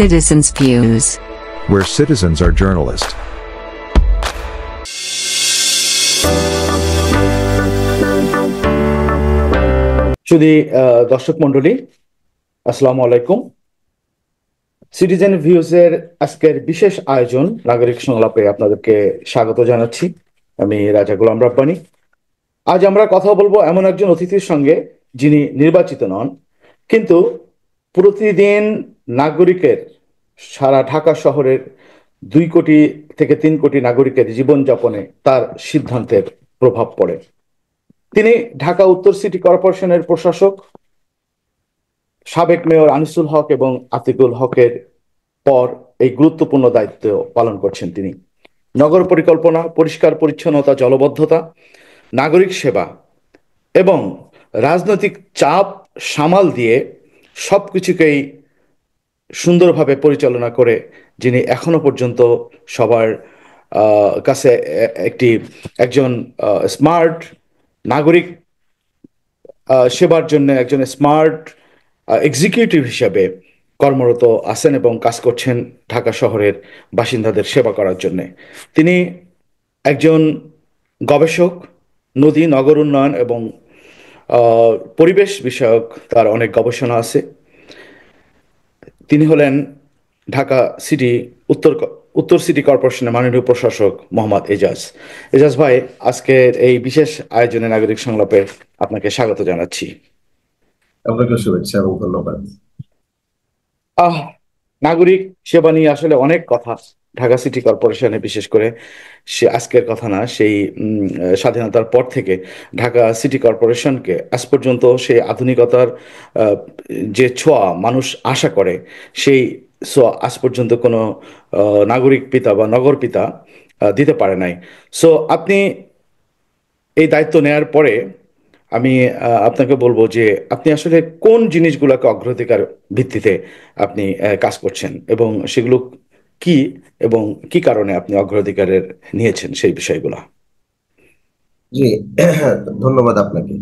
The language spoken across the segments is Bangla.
Citizens' Views, where citizens are journalists. শুধু দর্শক মণ্ডলী, আসসালামু আলাইকুম। সিটিজেন ভিউজের আজকের বিশেষ আয়োজন নাগরিক সংলাপে আপনাদেরকে স্বাগত জানাচ্ছি। আমি রাজা গোলাম রাব্বানী। আজ আমরা কথা বলবো এমন একজন অতিথির সঙ্গে যিনি নির্বাচিত নন, কিন্তু প্রতিদিন নাগরিকের, সারা ঢাকা শহরের 2 কোটি থেকে 3 কোটি নাগরিকের জীবনযাপনে তার সিদ্ধান্তের প্রভাব পড়ে। তিনি ঢাকা উত্তর সিটি কর্পোরেশনের প্রশাসক, সাবেক মেয়র আনিসুল হক এবং আতিকুল হকের পর এই গুরুত্বপূর্ণ দায়িত্ব পালন করছেন তিনি। নগর পরিকল্পনা, পরিষ্কার পরিচ্ছন্নতা, জলবদ্ধতা, নাগরিক সেবা এবং রাজনৈতিক চাপ সামাল দিয়ে সবকিছুকেই সুন্দরভাবে পরিচালনা করে যিনি এখনো পর্যন্ত সবার কাছে একজন স্মার্ট নাগরিক সেবার জন্য একজন স্মার্ট এক্সিকিউটিভ হিসাবে কর্মরত আছেন এবং কাজ করছেন ঢাকা শহরের বাসিন্দাদের সেবা করার জন্য। তিনি একজন গবেষক, নদী, নগর উন্নয়ন এবং পরিবেশ বিষয়ক তার অনেক গবেষণা আছে। তিনি হলেন ঢাকা সিটি উত্তর সিটি কর্পোরেশনের মাননীয় প্রশাসক মোহাম্মদ এজাজ। এজাজ ভাই, আজকের এই বিশেষ আয়োজনে নাগরিক সংলাপে আপনাকে স্বাগত জানাচ্ছি। আপনাকে শুভেচ্ছা এবং ধন্যবাদ। নাগরিক সেবা নিয়ে আসলে অনেক কথা ঢাকা সিটি কর্পোরেশনে, বিশেষ করে সে আজকের কথা না, সেই স্বাধীনতার পর থেকে ঢাকা সিটি কর্পোরেশনকে আজ পর্যন্ত সেই আধুনিকতার যে ছোঁয়া মানুষ আশা করে, সেই ছোঁয়া আজ পর্যন্ত কোনো নাগরিক পিতা বা নগর পিতা দিতে পারে নাই। সো আপনি এই দায়িত্ব নেয়ার পরে আমি আপনাকে বলবো যে আপনি আসলে কোন জিনিসগুলোকে অগ্রাধিকার ভিত্তিতে আপনি কাজ করছেন এবং সেগুলো কি এবং কি কারণে আপনি অগ্রাধিকারের নিয়েছেন সেই বিষয়গুলো। জি, ধন্যবাদ আপনাকে।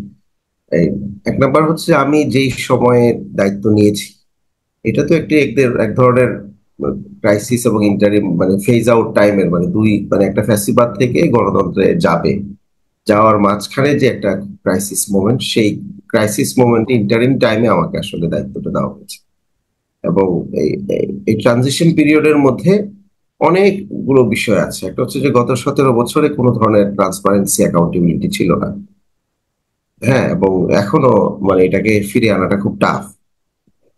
এই এক নাম্বার হচ্ছে, আমি যেই সময়ে দায়িত্ব নিয়েছি এটা তো এক ধরনের ক্রাইসিস এবং ইন্টারিম, মানে ফেজ আউট টাইমের, একটা ফ্যাসিবাদ থেকে গণতন্ত্রে যাওয়ার মাঝখানে যে একটা ক্রাইসিস মোমেন্ট, সেই ক্রাইসিস মোমেন্টে ইন্টারিম টাইমে আমাকে আসলে দায়িত্বটা দেওয়া হয়েছে। এবং এই ট্রানজিশন পিরিয়ডের মধ্যে অনেকগুলো বিষয় আছে। একটা হচ্ছে যে গত 17 বছরে কোনো ধরনের ট্রান্সপারেন্সি, অ্যাকাউন্টেবিলিটি ছিল না। হ্যাঁ, এবং এখনো এটাকে ফিরে আনাটা খুব টাফ।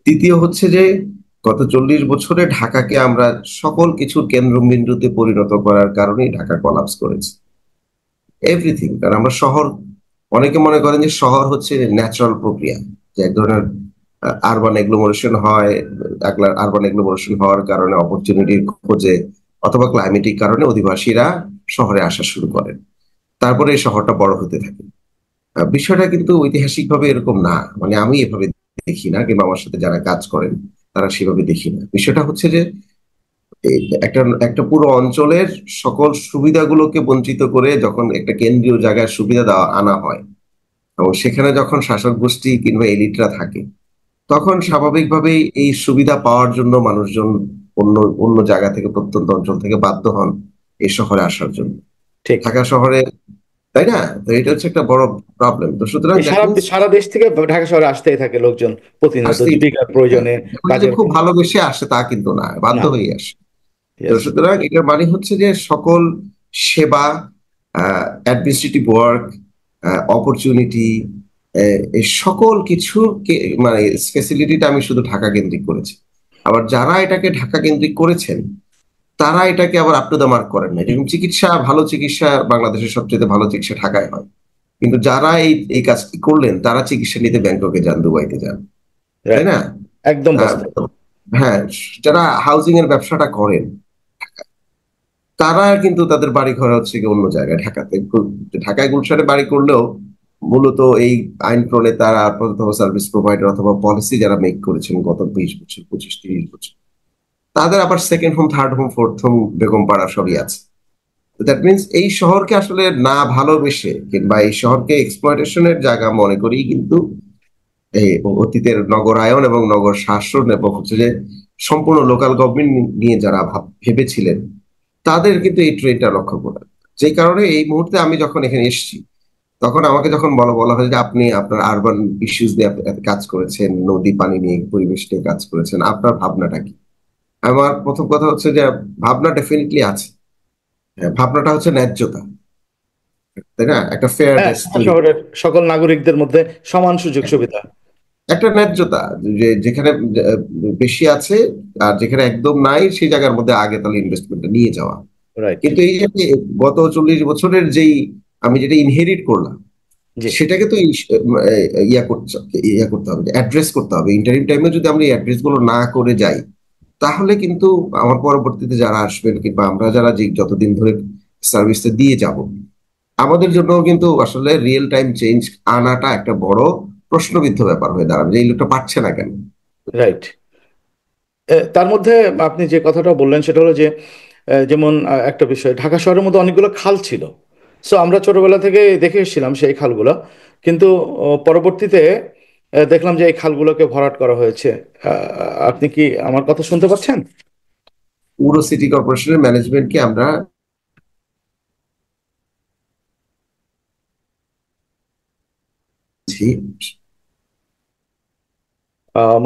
দ্বিতীয় হচ্ছে যে গত 40 বছরে ঢাকাকে আমরা সকল কিছুর কেন্দ্রবিন্দুতে পরিণত করার কারণেই ঢাকা কলাপস করেছে এভরিথিং। কারণ আমরা অনেকে মনে করেন যে শহর হচ্ছে ন্যাচারাল প্রক্রিয়া, যে এক ধরনের আরবান এগ্লোমারেশন হয়, আরবান এগ্লোমারেশন হওয়ার কারণে অপরচুনিটির খোঁজে অথবা ক্লাইমেটিক কারণে অধিবাসীরা শহরে আসা শুরু করেন, তারপরে এই শহরটা বড় হতে থাকে। বিষয়টা কিন্তু ঐতিহাসিকভাবে এরকম না, আমি এভাবে দেখি না, কিংবা আমার সাথে যারা কাজ করেন তারা সেভাবে দেখি না। বিষয়টা হচ্ছে যে একটা পুরো অঞ্চলের সকল সুবিধাগুলোকে বঞ্চিত করে যখন একটা কেন্দ্রীয় জায়গায় সুবিধা আনা হয়, এবং সেখানে যখন শাসক গোষ্ঠী কিংবা এলিটরা থাকে, তখন স্বাভাবিকভাবেই এই সুবিধা পাওয়ার জন্য মানুষজন অন্য অন্য জায়গা থেকে, প্রত্যন্ত অঞ্চল থেকে বাধ্য হন এই শহরে আসার জন্য, ঠিক ঢাকা শহরে, তাই না? তো এটা হচ্ছে একটা বড় প্রবলেম। তো সুতরাং সারা দেশ থেকে ঢাকা শহরে আসতেই থাকে লোকজন প্রতিনিয়ত, জীবিকার প্রয়োজনে, কাজে। খুব ভালোবেসে আসে তা কিন্তু না, বাধ্য হয়ে আসে। তো সুতরাং এটার মানে হচ্ছে যে সকল সেবা, অ্যাডমিনিস্ট্রেটিভ ওয়ার্ক, অপরচুনিটি, এই সকল কিছু ফেসিলিটিটা আমি শুধু ঢাকা কেন্দ্রিক করেছি। আবার যারা এটাকে ঢাকা কেন্দ্রিক করেছেন তারা এটাকে আবার আপ টু দ্য মার্ক করেন না। যেরকম ভালো চিকিৎসা, বাংলাদেশের সবচেয়ে ভালো চিকিৎসা ঢাকায় হয়, কিন্তু যারা এই কাজটি করলেন তারা চিকিৎসা নিতে ব্যাংককে যান, দুবাইতে যান, তাই না? একদম। হ্যাঁ, যারা হাউজিং এর ব্যবসাটা করেন তারা কিন্তু তাদের বাড়ি ঘর হচ্ছে অন্য জায়গায়, ঢাকায় গুলশানে বাড়ি করলেও মূলত এই আইন প্রণেতারা, অথবা সার্ভিস প্রোভাইডার অথবা পলিসি যারা মেক করেছেন গত 20 বছর, 25-30 বছর, তাদের আবার second home, third home, fourth home, Begum পাড়া সবই আছে। দ্যাট মিনস এই শহরকে আসলে না ভালোবেসে, কিংবা এই শহরকে এক্সপ্লয়টেশনের জায়গা মনে করেই কিন্তু এই অতীতের নগরায়ন এবং নগর শাসন এবং হচ্ছে যে সম্পূর্ণ লোকাল গভর্নমেন্ট নিয়ে যারা ভেবেছিলেন তাদের কিন্তু এই ট্রেনটা লক্ষ্য করে, যে কারণে এই মুহূর্তে আমি যখন এখানে এসেছি তখন আমাকে যখন বলা হয় যে আপনি আপনার আরবান ইস্যুস নিয়ে আপনি কাজ করেছেন, নদী পানি নিয়ে, পরিবেশ নিয়ে কাজ করেছেন, আপনার ভাবনাটা কি? আমার প্রথম কথা হচ্ছে যে ভাবনা ডেফিনেটলি আছে। ভাবনাটা হচ্ছে ন্যায্যতা, তাই না? একটা হ্যাঁ, ফেয়ারনেস ঢাকা শহরের সকল নাগরিকদের মধ্যে সমান সুযোগ সুবিধা। একটা ন্যায্যতা, যে যেখানে বেশি আছে আর যেখানে একদম নাই সেই জায়গার মধ্যে আগে তাহলে ইনভেস্টমেন্টটা নিয়ে যাওয়া। রাইট। কিন্তু এই যে গত 40 বছরের যেই আমি যেটা ইনহেরিট করলাম জি। সেটাকে তো ইয়া করতে হবে, অ্যাড্রেস করতে হবে। ইন্টারিম টাইমে যদি আমরা এই অ্যাড্রেস গুলো না করে যাই তাহলে কিন্তু আমার পরবর্তীতে যারা আসবেন কিংবা আমরা যারা যে যতদিন ধরে সার্ভিসটা দিয়ে যাব আমাদের জন্য কিন্তু আসলে রিয়েল টাইম চেঞ্জ আনাটা একটা বড় প্রশ্নবিদ্ধ ব্যাপার হয়ে দাঁড়াবে যে এই লোকটা পারছে না কেন। রাইট। তার মধ্যে আপনি যে কথাটা বললেন সেটা হলো যে যেমন একটা বিষয়, ঢাকা শহরের মধ্যে অনেকগুলো খাল ছিল। সো আমরা ছোটবেলা থেকে দেখে এসেছিলাম সেই খালগুলো, কিন্তু পরবর্তীতে দেখলাম যে এই খালগুলোকে ভরাট করা হয়েছে। আপনি কি আমার কথা শুনতে পাচ্ছেন? পুরো সিটি কর্পোরেশনের ম্যানেজমেন্টকে আমরা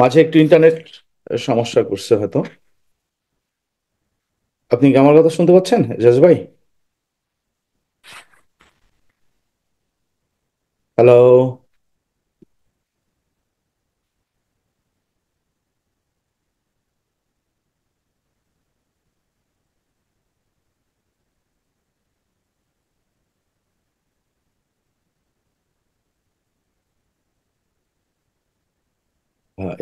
মাঝে একটু ইন্টারনেট সমস্যা করছে হয়তো। আপনি কি আমার কথা শুনতে পাচ্ছেন এজাজ ভাই? হ্যালো?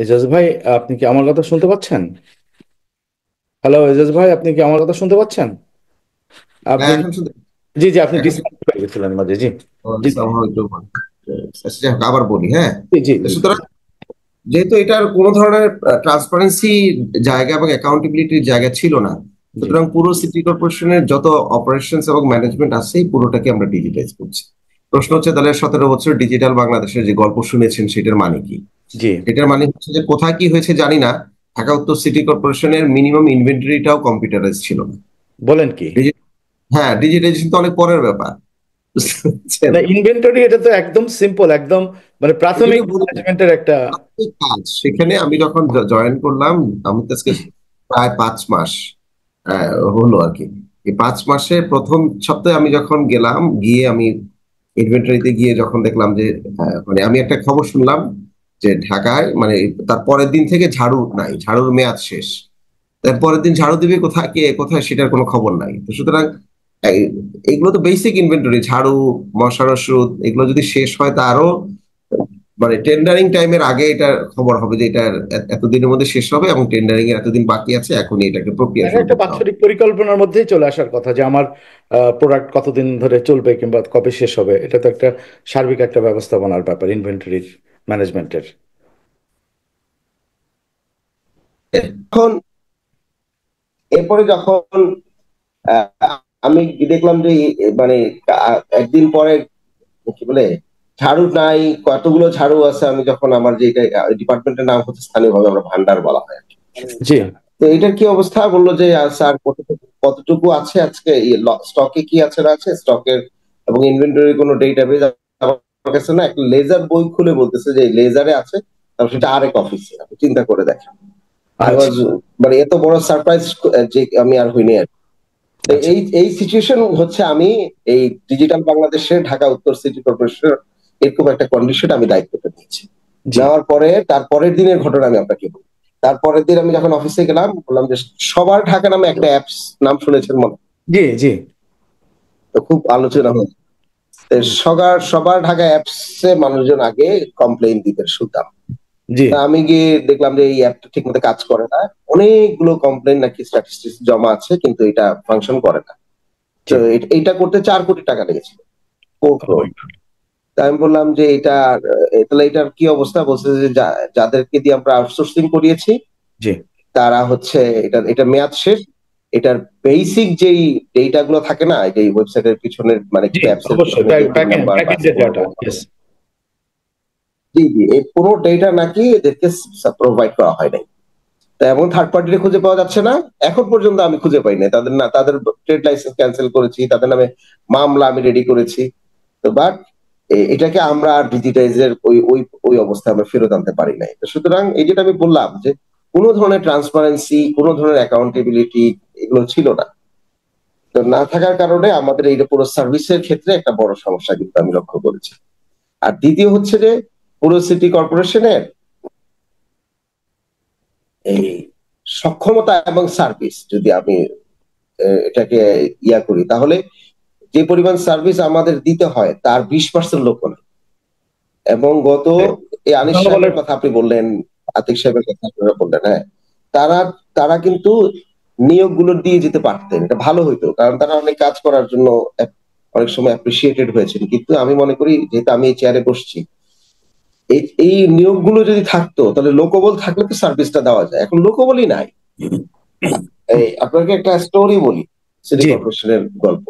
এজাজ ভাই, আপনি কি আমার কথা শুনতে পাচ্ছেন? হ্যালো এজাজ ভাই, আপনি কি আমার কথা শুনতে পাচ্ছেন? আপনি, এখন শুধু জি জি, আপনি এখন ডিসকানেক্ট হয়ে গেছিলেন মাঝে। জি জি somehow একটু আচ্ছা, যাই হোক, আবার বলি। হ্যাঁ, জি জি তো জি। সুতরাং যেহেতু এটার কোনো ধরনের ট্রান্সপারেন্সি জায়গা এবং অ্যাকাউন্টেবিলিটির জায়গা ছিল না, জি সুতরাং পুরো সিটি কর্পোরেশনের যত অপারেশনস এবং ম্যানেজমেন্ট আছে এই পুরোটাকে আমরা ডিজিটাইজ করছি। প্রশ্ন হচ্ছে তাহলে 17 বছর ডিজিটাল বাংলাদেশের যে গল্প শুনেছেন সেটার মানে কি? জি। এটার মানে হচ্ছে যে কোথায় কি হয়েছে জানি না, ঢাকা উত্তর সিটি কর্পোরেশনের মিনিমাম ইনভেন্টরিটাও কম্পিউটারাইজ ছিল না। বলেন কি? হ্যাঁ, ডিজিটাইজেশন তো অনেক পরের ব্যাপার, বুঝতে পারছেন? না, ইনভেন্টরি এটা তো একদম সিম্পল, একদম মানে এই জন্য প্রাথমিক বলি ম্যানেজমেন্টের একটা। এই কাজ সেখানে আমি যখন জয়েন করলাম, আমি তো আজকে প্রায় 5 মাস হলো আর কি। এই 5 মাসে প্রথম সপ্তাহে আমি যখন গেলাম, গিয়ে আমি ইনভেন্টরিতে গিয়ে যখন দেখলাম যে মানে আমি একটা খবর শুনলাম যে ঢাকায় মানে তার পরের দিন থেকে ঝাড়ু নাই, ঝাড়ুর মেয়াদ শেষ। তারপরের দিন ঝাড়ু দিবে কোথায়, কে কোথায়, সেটার কোনো খবর নাই। তো সুতরাং এগুলো তো বেসিক ইনভেন্টরি, ঝাড়ু, মশার ওষুধ, এগুলো যদি শেষ হয় তা আরো মানে টেন্ডারিং টাইমের আগে এটা খবর হবে যে এটা এতদিনের মধ্যে শেষ হবে এবং টেন্ডারিং এর এতদিন বাকি আছে, এখনই এটাকে প্রক্রিয়া এটা শুরু একটা করতে হবে। বাৎসরিক পরিকল্পনার মধ্যেই চলে আসার কথা যে আমার প্রোডাক্ট কতদিন ধরে চলবে কিংবা কবে শেষ হবে। এটা তো একটা সার্বিক একটা ব্যবস্থাপনার ব্যাপার ইনভেন্টরির ম্যানেজমেন্টের। এখন এরপরে যখন আমি দেখলাম যে মানে একদিন পরে কি বলে ঝাড়ু নাই, কতগুলো ঝাড়ু আছে। আমি যখন আমার যে ডিপার্টমেন্টের নাম হচ্ছে স্থানীয়ভাবে আমরা ভান্ডার বলা হয়, জি তো এটার কি অবস্থা বললো যে স্যার কতটুকু আছে আজকে, স্টকে কি আছে না আছে স্টকের এবং ইনভেন্টরি কোনো ডেটাবেজ আমার কাছে না, একটা লেজার বই খুলে বলতেছে যে লেজারে আছে, তারপর সেটা আরেক অফিসে। আপনি চিন্তা করে দেখেন। আই আচ্ছা ওয়াজ মানে এত বড় সারপ্রাইজ যে আমি আর হইনি আর কি। তো আচ্ছা। এই এই সিচুয়েশন হচ্ছে আমি এই ডিজিটাল বাংলাদেশে ঢাকা উত্তর সিটি কর্পোরেশনের এরকম একটা কন্ডিশন আমি দায়িত্বটা নিয়েছি। জি নেওয়ার পরে তারপরের দিনের ঘটনা আমি আপনাকে বলি। তারপরের দিন আমি যখন অফিসে গেলাম বললাম যে সবার ঢাকা নামে একটা অ্যাপস নাম শুনেছেন মনে হয়? জি জি। তো খুব আলোচনা হলো। তো সবার ঢাকা অ্যাপসে মানুষজন আগে কমপ্লেইন দিতে শুনতাম। জি তা আমি গিয়ে দেখলাম যে এই অ্যাপটা ঠিক মতো কাজ করে না, অনেকগুলো কমপ্লেইন নাকি স্ট্যাটিস্টিক্স জমা আছে কিন্তু এটা ফাংশন করে না। জি। তো এইটা করতে 4 কোটি টাকা লেগেছিল, 4 crore। Oh, তা আমি বললাম যে এটা তাহলে এটার কি অবস্থা? বলছে যে যাদেরকে দিয়ে আমরা আউটসোর্সিং করিয়েছি জি তারা হচ্ছে এটা মেয়াদ শেষ। এটার বেসিক যেই ডেটা গুলো থাকে না, এই ওয়েবসাইটের পিছনের মানে জি, অ্যাপস এর অবশ্যই পিছনে যে পিন নাম্বার বা ব্যাকএন্ডের ডাটা। ইয়েস। জি জি, এই পুরো ডেটা নাকি এদেরকে প্রোভাইড করা হয় নাই। এবং থার্ড পার্টিতে খুঁজে পাওয়া যাচ্ছে না, এখন পর্যন্ত আমি খুঁজে পাই নাই। তাদের ট্রেড লাইসেন্স ক্যান্সেল করেছি, তাদের নামে মামলা আমি রেডি করেছি। তো বাট এটাকে আমরা আর ডিজিটাইজের ওই ওই ওই অবস্থায় আমরা ফেরত আনতে পারি নাই। তো সুতরাং এই যেটা আমি বললাম যে কোনো ধরনের ট্রান্সপারেন্সি, কোনো ধরনের অ্যাকাউন্টেবিলিটি এগুলো ছিল না। তো না থাকার কারণে আমাদের এই পুরো সার্ভিসের ক্ষেত্রে একটা বড় সমস্যা কিন্তু আমি লক্ষ্য করেছি। আর দ্বিতীয় হচ্ছে যে পুরো সিটি কর্পোরেশনের এই সক্ষমতা এবং সার্ভিস যদি আমি এটাকে করি, তাহলে যে পরিমাণ সার্ভিস আমাদের দিতে হয় তার 20% লোক নেই। এবং গত এই আনিস সাহেবের কথা আপনি বললেন, আতিক সাহেবের কথা আপনারা বললেন, হ্যাঁ, তারা তারা কিন্তু নিয়োগগুলো দিয়ে যেতে পারতেন, এটা ভালো হইতো, কারণ তারা অনেক কাজ করার জন্য অনেক সময় অ্যাপ্রিসিয়েটেড হয়েছেন। কিন্তু আমি মনে করি, যেহেতু আমি এই চেয়ারে বসছি, এই নিয়োগগুলো যদি থাকতো তাহলে লোকবল থাকলে তো সার্ভিসটা দেওয়া যায়। এখন লোকবলই নাই। এই আপনাকে একটা স্টোরি বলি, সিটি কর্পোরেশনের গল্প।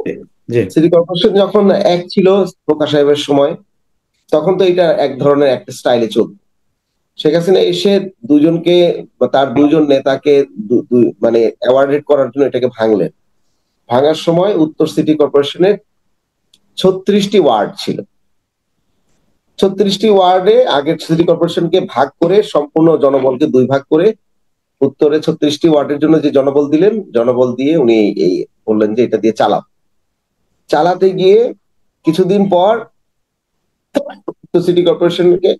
সিটি কর্পোরেশন যখন এক ছিল প্রকাশ সাহেবের সময়, তখন তো এটা এক ধরনের একটা স্টাইলে চলত। শেখ হাসিনা এসে দুজনকে বা তার দুজন নেতাকে মানে অ্যাওয়ার্ডেড করার জন্য এটাকে ভাঙলেন। ভাঙার সময় উত্তর সিটি কর্পোরেশনের 36টি ওয়ার্ড ছিল। 36টি ওয়ার্ডে আগের সিটি কর্পোরেশনকে ভাগ করে, সম্পূর্ণ জনবলকে দুই ভাগ করে, উত্তরে 36টি ওয়ার্ডের জন্য যে জনবল দিলেন, জনবল দিয়ে উনি এই বললেন যে এটা দিয়ে চালাতে গিয়ে কিছুদিন পর সিটি কর্পোরেশনকে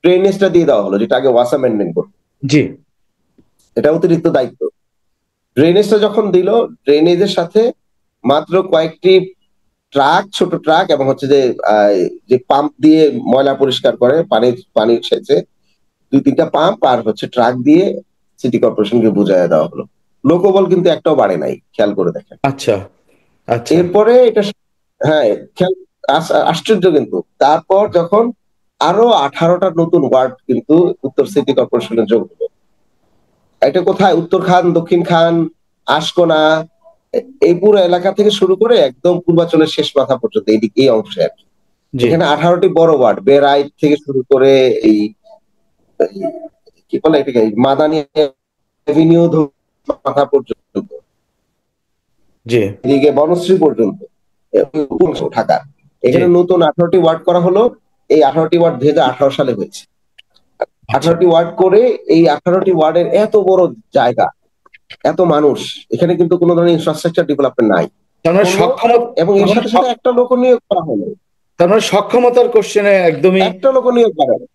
ড্রেনেজটা দিয়ে দেওয়া হলো, যেটা আগে ওয়াসা মেনটেন করতো। জি, এটা অতিরিক্ত দায়িত্ব। ড্রেনেজটা যখন দিল, ড্রেনেজের সাথে মাত্র কয়েকটি ট্রাক, ছোট ট্রাক, এবং হচ্ছে যে পাম্প দিয়ে ময়লা পরিষ্কার করে, পানি সেচে 2-3টা পাম্প আর হচ্ছে ট্রাক দিয়ে সিটি কর্পোরেশনকে বুঝাইয়া দেওয়া হলো। লোকবল কিন্তু একটাও বাড়ে নাই, খেয়াল করে দেখেন। আচ্ছা আচ্ছা। এরপরে এটা, হ্যাঁ, আশ্চর্য কিন্তু, তারপর যখন আরো 18টা নতুন ওয়ার্ড কিন্তু উত্তর সিটি কর্পোরেশনে যোগ হলো। এটা কোথায়? উত্তর খান, দক্ষিণ খান, আশকোনা, এই পুরো এলাকা থেকে শুরু করে একদম পূর্বাঞ্চলের শেষ মাথা পর্যন্ত এই অংশে আর কি। এখানে 18টি বড় ওয়ার্ড, বেরাইট থেকে শুরু করে এই কি বলে এটাকে, মাদানি এভিনিউ মাথা পর্যন্ত, এদিকে বনশ্রী পর্যন্ত, ঢাকা। এখানে নতুন 18টি ওয়ার্ড করা হলো। এই 18টি ওয়ার্ড 2018 সালে হয়েছে। 18টি ওয়ার্ড করে এই 18টি ওয়ার্ডের এত বড় জায়গা, এত মানুষ, এখানে কিন্তু কোনো ধরনের ইনফ্রাস্ট্রাকচার ডেভেলপমেন্ট নাই, এবং এর সাথে সাথে একটা লোক নিয়োগ করা হলো। তার মানে সক্ষমতার কোশ্চেনে একদমই একটা লোক নিয়োগ করা হলো,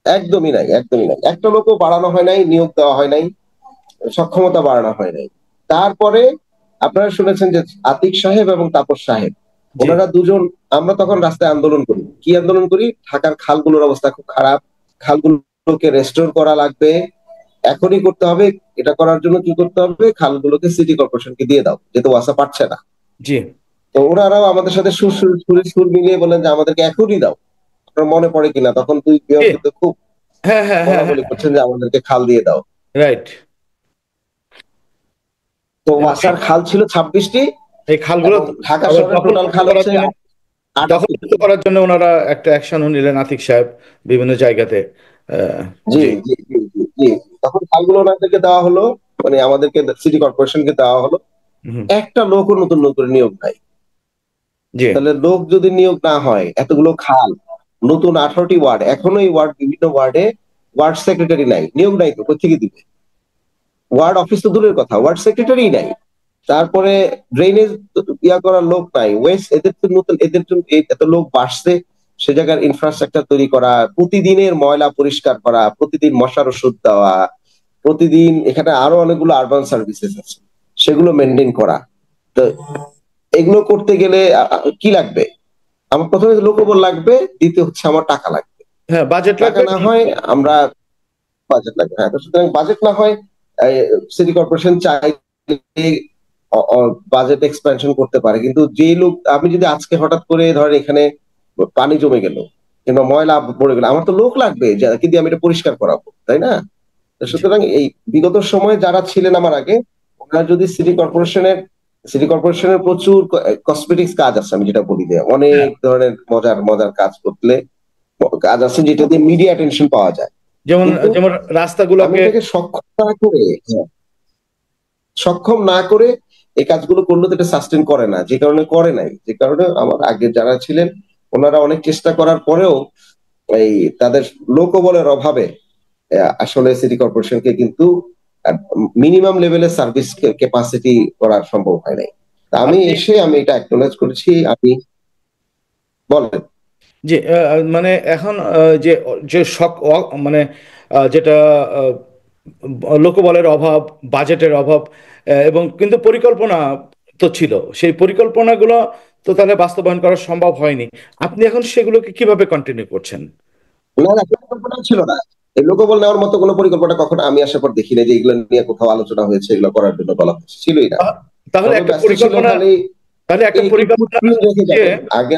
একদমই নাই। একটা লোকও বাড়ানো হয় নাই, নিয়োগ দেওয়া হয় নাই, সক্ষমতা বাড়ানো হয় নাই। তারপরে আপনারা শুনেছেন যে আতিক সাহেব এবং তাপস সাহেব, ওনারা দুজন, আমরা তখন রাস্তায় আন্দোলন করি। কি আন্দোলন করি? ঢাকার খালগুলোর অবস্থা খুব খারাপ, খালগুলোকে রেস্টোর করা লাগবে, এখনই করতে হবে। এটা করার জন্য কি করতে হবে? খালগুলোকে সিটি কর্পোরেশনকে দিয়ে দাও, যেহেতু ওয়াসা পারছে না। তো ওনারাও আমাদের সাথে সুর মিলিয়ে বলেন যে আমাদেরকে এখনই দাও। আপনার মনে পড়ে কিনা, তখন তুই কিন্তু খুব বলাবলি করছেন যে আমাদেরকে খাল দিয়ে দাও। রাইট। তো ওয়াসার খাল ছিল 26টি। এই খালগুলো ঢাকা শহরের টোটাল খাল হচ্ছে দখল করার জন্য ওনারা একটা অ্যাকশনও নিলেন, আতিক সাহেব, বিভিন্ন জায়গাতে। জি জি জি জি। তখন খালগুলো ওনাদেরকে দেওয়া হলো, মানে আমাদেরকে সিটি কর্পোরেশনকে দেওয়া হলো। একটা লোকও নতুন করে নিয়োগ নাই। তাহলে লোক যদি নিয়োগ না হয়, এতগুলো খাল, নতুন 18টি ওয়ার্ড, এখনো এই ওয়ার্ড, বিভিন্ন ওয়ার্ডে ওয়ার্ড সেক্রেটারি নাই, নিয়োগ নাই, তো কোথেকে দিবে? ওয়ার্ড অফিস তো দূরের কথা, ওয়ার্ড সেক্রেটারি নাই। তারপরে ড্রেনেজ করার লোক নাই, ওয়েস্ট, এদের তো নতুন, এদের জন্য এত লোক বাড়ছে, সে জায়গার ইনফ্রাস্ট্রাকচার তৈরি করা, প্রতিদিনের ময়লা পরিষ্কার করা, প্রতিদিন মশার ওষুধ দেওয়া, প্রতিদিন এখানে আরো অনেকগুলো আরবান সার্ভিসেস আছে, সেগুলো মেনটেন করা। তো এগুলো করতে গেলে কি লাগবে? আমার প্রথমে লোকবল লাগবে, দ্বিতীয় হচ্ছে আমার টাকা লাগবে। হ্যাঁ, বাজেট টাকা না হয় আমরা, বাজেট লাগবে। হ্যাঁ, সুতরাং বাজেট না হয় সিটি কর্পোরেশন চাইলে বাজেট এক্সপ্যানশন করতে পারে, কিন্তু যে লোক, আমি যদি আজকে হঠাৎ করে ধরেন এখানে পানি জমে গেল কিংবা ময়লা পড়ে গেল, আমার তো লোক লাগবে কিন্তু আমি এটা পরিষ্কার করাবো, তাই না? সুতরাং এই বিগত সময়ে যারা ছিলেন আমার আগে, ওনারা যদি সিটি কর্পোরেশনের প্রচুর কসমেটিক্স কাজ আছে, আমি যেটা বলি, অনেক ধরনের মজার কাজ আছে যেটা দিয়ে মিডিয়া অ্যাটেনশন পাওয়া যায়। যেমন কিন্তু যেমন আমি রাস্তাগুলোকে। এটাকে সক্ষম না করে এই কাজগুলো করলে তো এটা সাস্টেন করে না, যে কারণে করে নাই, যে কারণে আমার আগে যারা ছিলেন ওনারা অনেক চেষ্টা করার পরেও এই তাদের লোকবলের অভাবে আসলে সিটি কর্পোরেশনকে কিন্তু মিনিমাম লেভেলের সার্ভিস ক্যাপাসিটি করা সম্ভব হয় নাই। তা আমি আপনি এসে আমি এটা অ্যাকনোলেজ করেছি। আমি বলেন। যে মানে এখন যে যে মানে যেটা আহ, লোকবলের অভাব, বাজেটের অভাব, এবং কিন্তু পরিকল্পনা তো ছিল, সেই পরিকল্পনাগুলো তো তাহলে বাস্তবায়ন করা সম্ভব হয়নি। আপনি এখন সেগুলোকে কিভাবে কন্টিনিউ করছেন? না, না, পরিকল্পনা ছিল না। এই লোকবল নেওয়ার মতো কোনো পরিকল্পনা কখনো আমি আসার পর দেখি না যে এগুলো নিয়ে কোথাও আলোচনা হয়েছে, এগুলো করার জন্য বলা হয়েছে, ছিলই না। তাহলে সবাই একটা ব্যস্ত ছিল পরিকল্পনা, খালি তাহলে একটা কে কি পরিকল্পনা ফুটপ্রিন্ট রেখে যে যাবে। আগে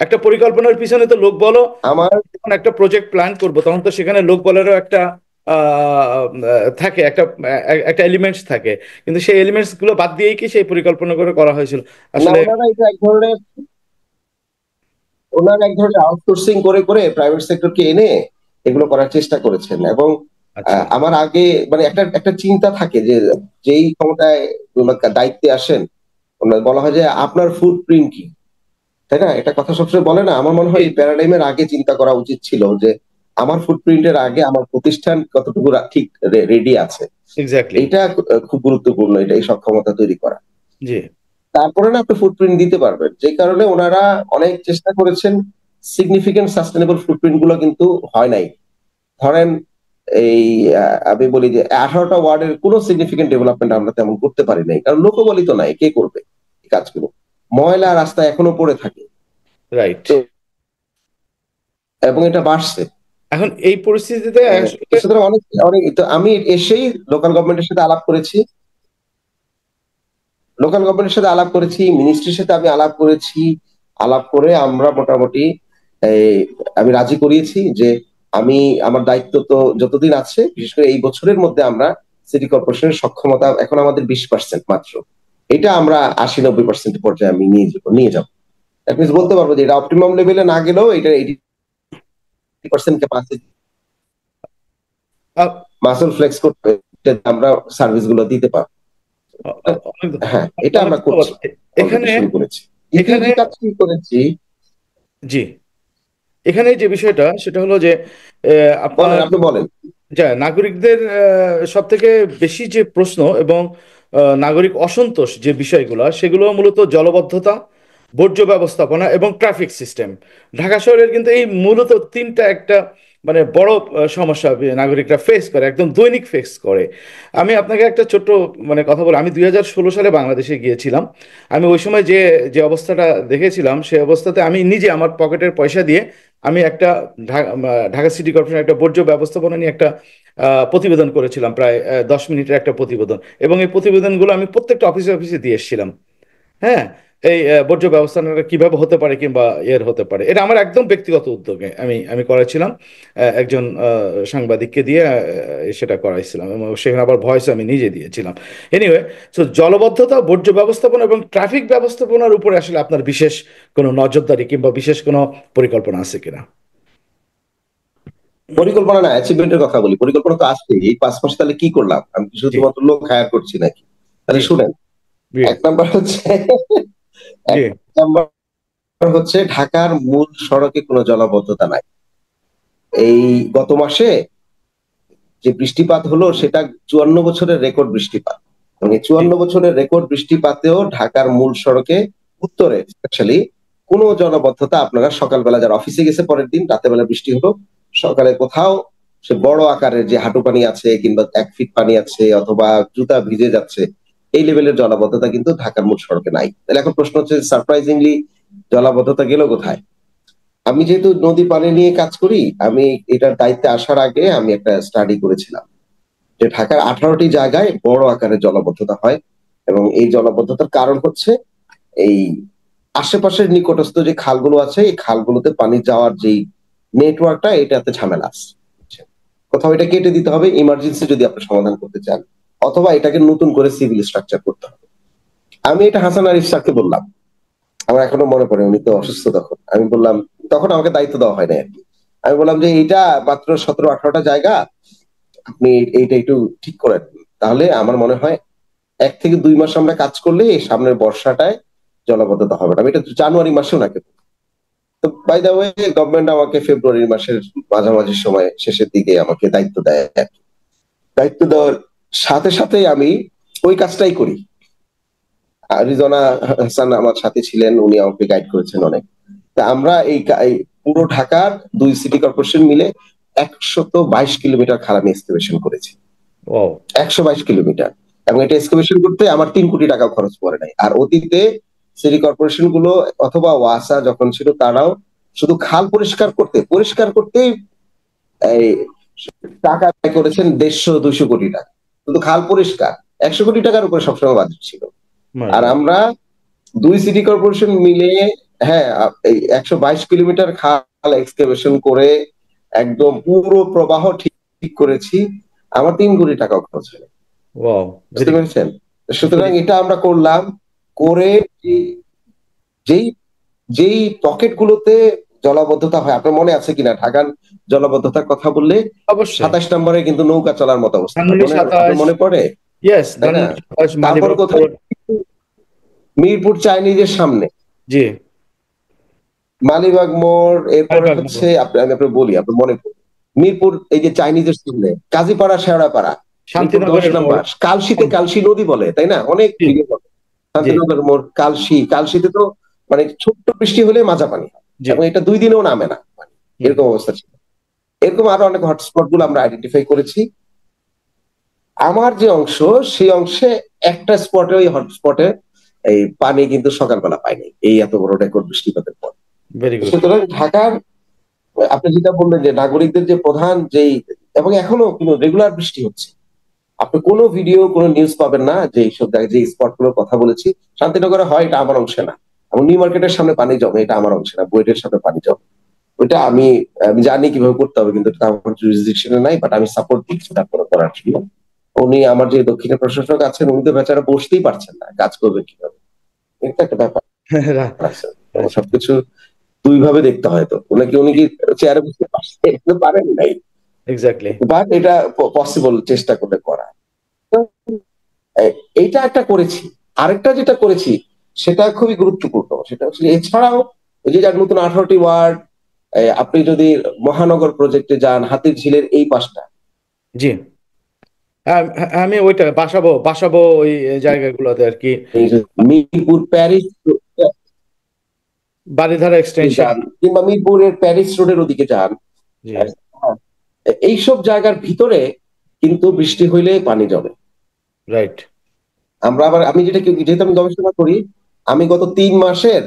একটা পরিকল্পনার পিছনে তো লোক বলো, আমার যখন একটা প্রজেক্ট প্ল্যান করবো তখন তো সেখানে লোক বলেরও একটা থাকে, একটা একটা এলিমেন্টস থাকে, কিন্তু সেই এলিমেন্টস গুলো বাদ দিয়েই কি সেই পরিকল্পনা করে করা হয়েছিল না, আসলে? ওনারা এক ধরনের আউটসোর্সিং করে করে প্রাইভেট সেক্টরকে এনে এগুলো করার চেষ্টা করেছেন। এবং আচ্ছা। আমার আগে মানে একটা একটা চিন্তা থাকে যে যেই ক্ষমতায় দায়িত্বে আসেন, বলা হয় যে আপনার ফুটপ্রিন্ট কি, তাই না? এটা কথা সবসময় বলে না। আমার মনে হয় জি, এই প্যারাডাইমের আগে চিন্তা করা উচিত ছিল যে আমার ফুটপ্রিন্টের আগে আমার প্রতিষ্ঠান কতটুকু ঠিক রেডি আছে। এক্স্যাক্টলি। এইটা খুব গুরুত্বপূর্ণ, এটা এই সক্ষমতা তৈরি করা। জি। তারপরে না আপনি ফুটপ্রিন্ট দিতে পারবেন, যে কারণে ওনারা অনেক চেষ্টা করেছেন। সিগনিফিকেন্ট সাস্টেনেবল ফুটপ্রিন্ট গুলো কিন্তু হয় নাই। ধরেন এই আমি বলি যে 18টা ওয়ার্ডের কোনো সিগনিফিকেন্ট ডেভেলপমেন্ট আমরা তেমন করতে পারি নাই, কারণ লোকবলই তো নাই, কে করবে এই কাজগুলো। ময়লা রাস্তা এখনো পড়ে থাকে। রাইট। তো এবং এটা বাড়ছে। এখন এই পরিস্থিতিতে তো আসলে সুতরাং অনেক অনেক তো আমি এসেই লোকাল গভর্নমেন্টের সাথে আলাপ করেছি, মিনিস্ট্রির সাথে আমি আলাপ করেছি। আলাপ করে আমরা মোটামুটি এই আমি রাজি করিয়েছি যে আমি আমার দায়িত্ব তো যতদিন আছে, বিশেষ করে এই বছরের মধ্যে আমরা সিটি কর্পোরেশনের সক্ষমতা এখন আমাদের 20% মাত্র, এটা আমরা 80-90% পর্যায়ে আমি নিয়ে যাব। দ্যাট মিনস বলতে পারবো যে এটা অপটিমাম লেভেলে না গেলেও এটা 80% ক্যাপাসিটি আহ, মাসল ফ্লেক্স করতে আমরা সার্ভিস গুলো দিতে পারবো। অনেক হ্যাঁ, এটা অনেক আমরা ধন্যবাদ। করছি, এখানে অলরেডি শুরু করেছি। দ্বিতীয় এখানে যে কাজটি করেছি, জি, এখানে যে বিষয়টা সেটা হলো যে বলেন, আপনার আপনি বলেন। যা নাগরিকদের সব থেকে বেশি যে প্রশ্ন এবং নাগরিক অসন্তোষ যে বিষয়গুলো, সেগুলো মূলত জলবদ্ধতা, বর্জ্য ব্যবস্থাপনা এবং ট্রাফিক সিস্টেম। ঢাকা শহরের কিন্তু এই মূলত তিনটা একটা মানে বড় সমস্যা নাগরিকরা ফেস করে, একদম দৈনিক ফেস করে। আমি আপনাকে একটা ছোট্ট মানে কথা বলি, আমি 2016 সালে বাংলাদেশে গিয়েছিলাম। আমি ওই সময় যে যে অবস্থাটা দেখেছিলাম, সেই অবস্থাতে আমি নিজে আমার পকেটের পয়সা দিয়ে আমি একটা ঢাকা সিটি কর্পোরেশন একটা বর্জ্য ব্যবস্থাপনা নিয়ে একটা প্রতিবেদন করেছিলাম, প্রায় 10 মিনিটের একটা প্রতিবেদন। এবং এই প্রতিবেদনগুলো আমি প্রত্যেকটা অফিসে অফিসে দিয়ে এসেছিলাম। হ্যাঁ, এই বর্জ্য ব্যবস্থাপনাটা কিভাবে হতে পারে কিংবা হতে পারে, এটা আমার একদম ব্যক্তিগত উদ্যোগে আমি আমি করেছিলাম। একজন সাংবাদিককে দিয়ে সেটা করাইছিলাম, এবং সেখানে আবার ভয়েস আমি নিজে দিয়েছিলাম। এনিওয়ে, তো জলবদ্ধতা, বর্জ্য ব্যবস্থাপনা এবং ট্রাফিক ব্যবস্থাপনার উপরে আসলে আপনার বিশেষ কোনো নজরদারি কিংবা বিশেষ কোনো পরিকল্পনা আছে কিনা? পরিকল্পনা না, অ্যাচিভমেন্টের কথা বলি। পরিকল্পনা তো আসছে, এই 5 মাস তাহলে কি করলাম, আমি কি জি। শুধুমাত্র লোক হায়ার করছি নাকি? জি। তাহলে শুনেন। জি। এক নাম্বার হচ্ছে জি। এক নাম্বার হচ্ছে ঢাকার মূল সড়কে কোনো জলাবদ্ধতা নাই। এই গত মাসে যে বৃষ্টিপাত হলো সেটা 54 বছরের রেকর্ড বৃষ্টিপাত। এবং এই জি। 54 বছরের রেকর্ড বৃষ্টিপাতেও ঢাকার মূল সড়কে উত্তরে স্পেশালি কোনো জলাবদ্ধতা, আপনারা সকালবেলা যারা অফিসে গেছে পরের দিন রাতের বেলা বৃষ্টি হলো, সকালে কোথাও সে বড় আকারের যে হাঁটু পানি আছে কিংবা 1 ফিট পানি আছে অথবা জুতা ভিজে যাচ্ছে, এই লেভেলের জলাবদ্ধতা কিন্তু ঢাকার মূল সড়কে নাই। তাহলে এখন প্রশ্ন হচ্ছে সারপ্রাইজিংলি জলাবদ্ধতা গেল কোথায়? আমি যেহেতু নদী পানি নিয়ে কাজ করি, আমি এটার দায়িত্বে আসার আগে আমি একটা স্টাডি করেছিলাম যে ঢাকার 18টি জায়গায় বড় আকারের জলাবদ্ধতা হয়। এবং এই জলাবদ্ধতার কারণ হচ্ছে এই আশেপাশের নিকটস্থ যে খালগুলো আছে, এই খালগুলোতে পানি যাওয়ার যেই নেটওয়ার্কটা, এটাতে ঝামেলা আছে। কোথাও এটা কেটে দিতে হবে ইমার্জেন্সি যদি আপনি সমাধান করতে চান, অথবা এটাকে নতুন করে সিভিল স্ট্রাকচার করতে হবে। আমি এটা হাসান আরিফ স্যারকে বললাম, আমার এখনো মনে পড়ে, উনি তো অসুস্থ তখন। আমি বললাম, তখন আমাকে দায়িত্ব দেওয়া হয় না আর কি। আমি বললাম যে এইটা মাত্র 17-18টা জায়গা, আপনি এইটা একটু ঠিক করেন, তাহলে আমার মনে হয় 1 থেকে 2 মাস আমরা কাজ করলে এই সামনের বর্ষাটায় জলাবদ্ধতা হবে না। আমি এটা জানুয়ারি মাসে ওনাকে, তো বাই দা ওয়ে গভর্নমেন্ট আমাকে ফেব্রুয়ারি মাসের মাঝামাঝি সময় শেষের দিকে আমাকে দায়িত্ব দেয়। দায়িত্ব দেওয়ার সাথে সাথে আমি ওই কাজটাই করি। রিজওয়ানা হাসান আমার সাথে ছিলেন, উনি আমাকে গাইড করেছেন অনেক। তা আমরা এই পুরো ঢাকার 2 সিটি কর্পোরেশন মিলে 122 কিলোমিটার খাল আমি এক্সকাভেশন করেছি। ও 122 কিলোমিটার, এবং এটা এক্সকাভেশন করতে আমার 3 কোটি টাকা খরচ পড়ে নাই। আর অতীতে সিটি কর্পোরেশন গুলো অথবা ওয়াসা যখন ছিল, তারাও শুধু খাল পরিষ্কার করতেই এই টাকা ব্যয় করেছেন 150-200 কোটি টাকা, শুধু খাল পরিষ্কার 100 কোটি টাকার উপরে সবসময় বাজেট ছিল। আর আমরা 2 সিটি কর্পোরেশন মিলে, হ্যাঁ, এই 122 কিলোমিটার খাল এক্সকাভেশন করে একদম পুরো প্রবাহ ঠিক করেছি, আমার 3 কোটি টাকা খরচ হয়। ওয়াও, বুঝতে পেরেছেন? সুতরাং এটা আমরা করলাম, করে যেই যেই পকেট গুলোতে জলাবদ্ধতা হয়, আপনার মনে আছে কিনা ঢাকার জলাবদ্ধতার কথা বললে অবশ্যই 27 নম্বরে কিন্তু নৌকা চলার মতো অবস্থা, ধানমন্ডি 27, মনে পড়ে? ইয়েস, তাই না? ধানমন্ডি 27, তারপর মালিবাগ কোথায়? রোড। মিরপুর চাইনিজের সামনে, জি, মালিবাগ মোড়, এরপরে মালিবাগ মোড়। হচ্ছে আমি আপনাকে বলি, আপনার মনে পড়ে মিরপুর এই যে চাইনিজের সামনে, কাজীপাড়া, শেওড়াপাড়া, মিরপুর 10 শান্তিনগরের মোড়। নম্বর, কালশিতে কালশি নদী বলে, তাই না? অনেক জি, ভিডিও বলে। জি, শান্তিনগর মোড়, কালশিতে তো মানে ছোট্ট বৃষ্টি হলে মাজা পানি হয়, জি। এবং এটা 2 দিনেও নামে না, এরকম অবস্থা ছিল। এরকম আরো অনেক হটস্পট গুলো আমরা আইডেন্টিফাই করেছি। আমার যে অংশ, সেই অংশে একটা স্পটে, ওই হটস্পটে এই পানি কিন্তু সকালবেলা পাইনি, এই এত বড় রেকর্ড বৃষ্টিপাতের পর। Very good. সুতরাং ঢাকার, আপনি যেটা বললেন যে নাগরিকদের যে প্রধান যেই, এবং এখনো কিন্তু রেগুলার বৃষ্টি হচ্ছে, আপনি কোনো ভিডিও, কোনো নিউজ পাবেন না যে এইসব জায়গায় যে স্পট গুলোর কথা বলেছি শান্তিনগরে হয়, এটা আমার অংশে না। এবং নিউ মার্কেটের সামনে পানি জমে, এটা আমার অংশে না। বুয়েটের সামনে পানি জমে, ওইটা আমি জানি কিভাবে করতে হবে, কিন্তু এটা আমার জুরিসডিকশনে নাই, বাট আমি সাপোর্ট দিচ্ছি তারপরে করার জন্য। উনি আমার যে দক্ষিণের প্রশাসক আছেন, উনি তো বেচারা বসতেই পারছেন না, কাজ করবে কিভাবে, এটা একটা ব্যাপার আছে। সবকিছু 2 ভাবে দেখতে হয়, তো উনি কি চেয়ারে বসতে পারেন নাই, এক্স্যাক্টলি। বাট এটা পসিবল, চেষ্টা করলে করা। এইটা একটা করেছি। আরেকটা যেটা করেছি সেটা খুবই গুরুত্বপূর্ণ, সেটা হচ্ছে এছাড়াও ওই যে যার নতুন 18টি ওয়ার্ড, আপনি যদি মহানগর প্রজেক্টে যান, হাতির ঝিলের এই পাশটা, জি, আমি ওইটা বাসাবো ওই জায়গাগুলোতে আর কি, এই যে মিরপুর প্যারিস বারিধারা এক্সটেনশন। যান, কিংবা মিরপুরের প্যারিস রোডের ওদিকে যান, জি, এইসব জায়গার ভিতরে কিন্তু বৃষ্টি হইলে পানি জমে। রাইট। আমি যেহেতু আমি গবেষণা করি, আমি গত 3 মাসের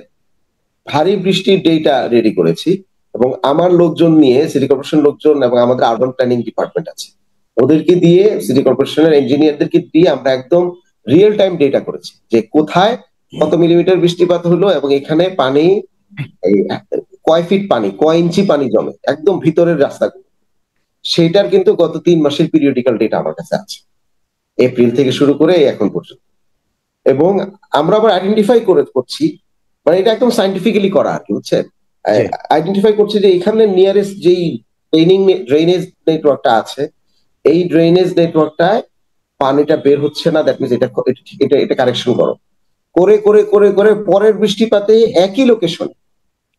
ভারী বৃষ্টির ডেটা রেডি করেছি, এবং আমার লোকজন নিয়ে, সিটি কর্পোরেশন লোকজন এবং আমাদের আরবান প্ল্যানিং ডিপার্টমেন্ট আছে, ওদেরকে দিয়ে, সিটি কর্পোরেশনের ইঞ্জিনিয়ারদেরকে দিয়ে আমরা একদম রিয়েল টাইম ডেটা করেছি যে কোথায় কত মিলিমিটার বৃষ্টিপাত হলো, এবং এখানে পানি এই কয় ফিট পানি, কয় ইঞ্চি পানি জমে একদম ভিতরের রাস্তাগুলো। সেটার কিন্তু গত 3 মাসের পিরিয়ডিক্যাল ডেটা আমার কাছে আছে, এপ্রিল থেকে শুরু করে এখন পর্যন্ত। এবং আমরা আবার আইডেন্টিফাই করছি, মানে এটা একদম সাইন্টিফিক্যালি করা আর কি, বুঝছেন? জি, আইডেন্টিফাই করছে যে এখানে নিয়ারেস্ট যেই ড্রেনেজ নেটওয়ার্কটা আছে, এই ড্রেনেজ নেটওয়ার্কটায় পানিটা বের হচ্ছে না, দ্যাট মিনস এটা কারেকশন করো, করে করে করে করে পরের বৃষ্টিপাতে একই লোকেশন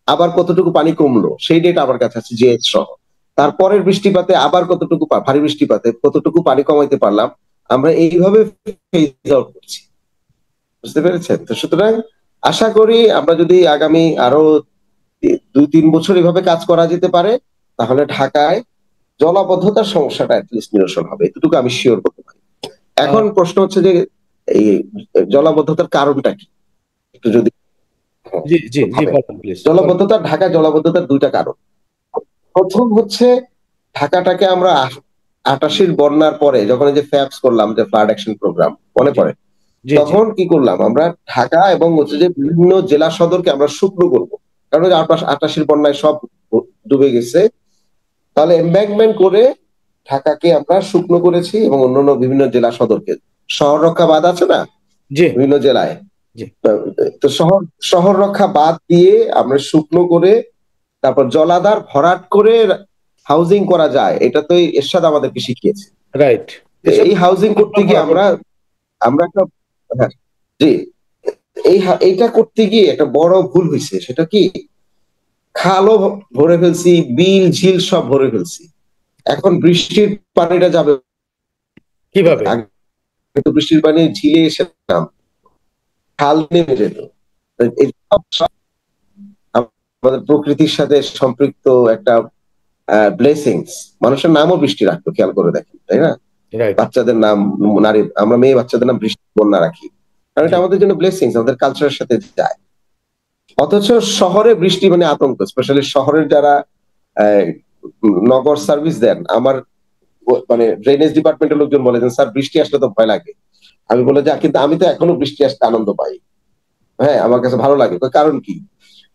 আবার কতটুকু পানি কমলো সেই ডেটা আমার কাছে আছে, জিএস সহ। তারপরের বৃষ্টিপাতে আবার কতটুকু, ভারী বৃষ্টিপাতে কতটুকু পানি কমাইতে পারলাম, আমরা এইভাবে ফেজ আউট করছি। বুঝতে পেরেছেন? তো সুতরাং আশা করি আমরা যদি আগামী আরো 2-3 বছর এভাবে কাজ করা যেতে পারে, তাহলে ঢাকায় জলাবদ্ধতার সমস্যাটা অ্যাটলিস্ট নিরসন হবে, এতটুকু আমি শিওর করতে পারি। এখন প্রশ্ন হচ্ছে যে এই জলাবদ্ধতার কারণটা কি, একটু যদি জি, জি, জি, বলুন প্লিজ। ঢাকা জলাবদ্ধতার 2টা কারণ। প্রথম হচ্ছে, ঢাকাটাকে আমরা 88 বন্যার পরে যখন এই যে ফ্যাপস করলাম, যে ফ্লাড অ্যাকশন প্রোগ্রাম, মনে পড়ে? জি, জি, তখন কি করলাম আমরা, ঢাকা এবং হচ্ছে যে বিভিন্ন জেলা সদরকে আমরা শুকনো করব, কারণ 88 বন্যায় সব ডুবে গেছে। তাহলে এমব্যাঙ্কমেন্ট করে ঢাকাকে আমরা শুকনো করেছি, এবং অন্যান্য বিভিন্ন জেলা সদরকে, শহর রক্ষা বাঁধ আছে না জি, বিভিন্ন জেলায়, জি, তো শহর রক্ষা বাঁধ দিয়ে আমরা শুকনো করে তারপর জলাধার ভরাট করে হাউজিং করা যায়, এটা তো এরশাদ আমাদেরকে শিখিয়েছে। রাইট। এই হাউজিং করতে গিয়ে আমরা আমরা একটা, হ্যাঁ, জি, এইটা করতে গিয়ে একটা বড় ভুল হয়েছে। সেটা কি, খালও ভরে ফেলছি, বিল ঝিল সব ভরে ফেলছি। এখন বৃষ্টির পানিটা যাবে কিভাবে? আগে তো বৃষ্টির পানি ঝিলে এসে খাল নেমে যেত। এই সব আমাদের প্রকৃতির সাথে সম্পৃক্ত একটা ব্লেসিংস। মানুষের নামও বৃষ্টি রাখতো, খেয়াল করে দেখেন, তাই না? রাইট। বাচ্চাদের নাম, নারী, আমরা মেয়ে বাচ্চাদের নাম বৃষ্টি কন্যা রাখি, কারণ এটা জি। আমাদের জন্য ব্লেসিংস, আমাদের কালচারের সাথে যায়। অথচ শহরে বৃষ্টি মানে আতঙ্ক, স্পেশালি শহরের যারা আহ, নগর সার্ভিস দেন। আমার মানে ড্রেনেজ ডিপার্টমেন্টের লোকজন বলে যে স্যার বৃষ্টি আসলে তো ভয় লাগে। আমি বলে যে কিন্তু আমি তো এখনো বৃষ্টি আসতে আনন্দ পাই, হ্যাঁ, আমার কাছে ভালো লাগে। কারণ কি?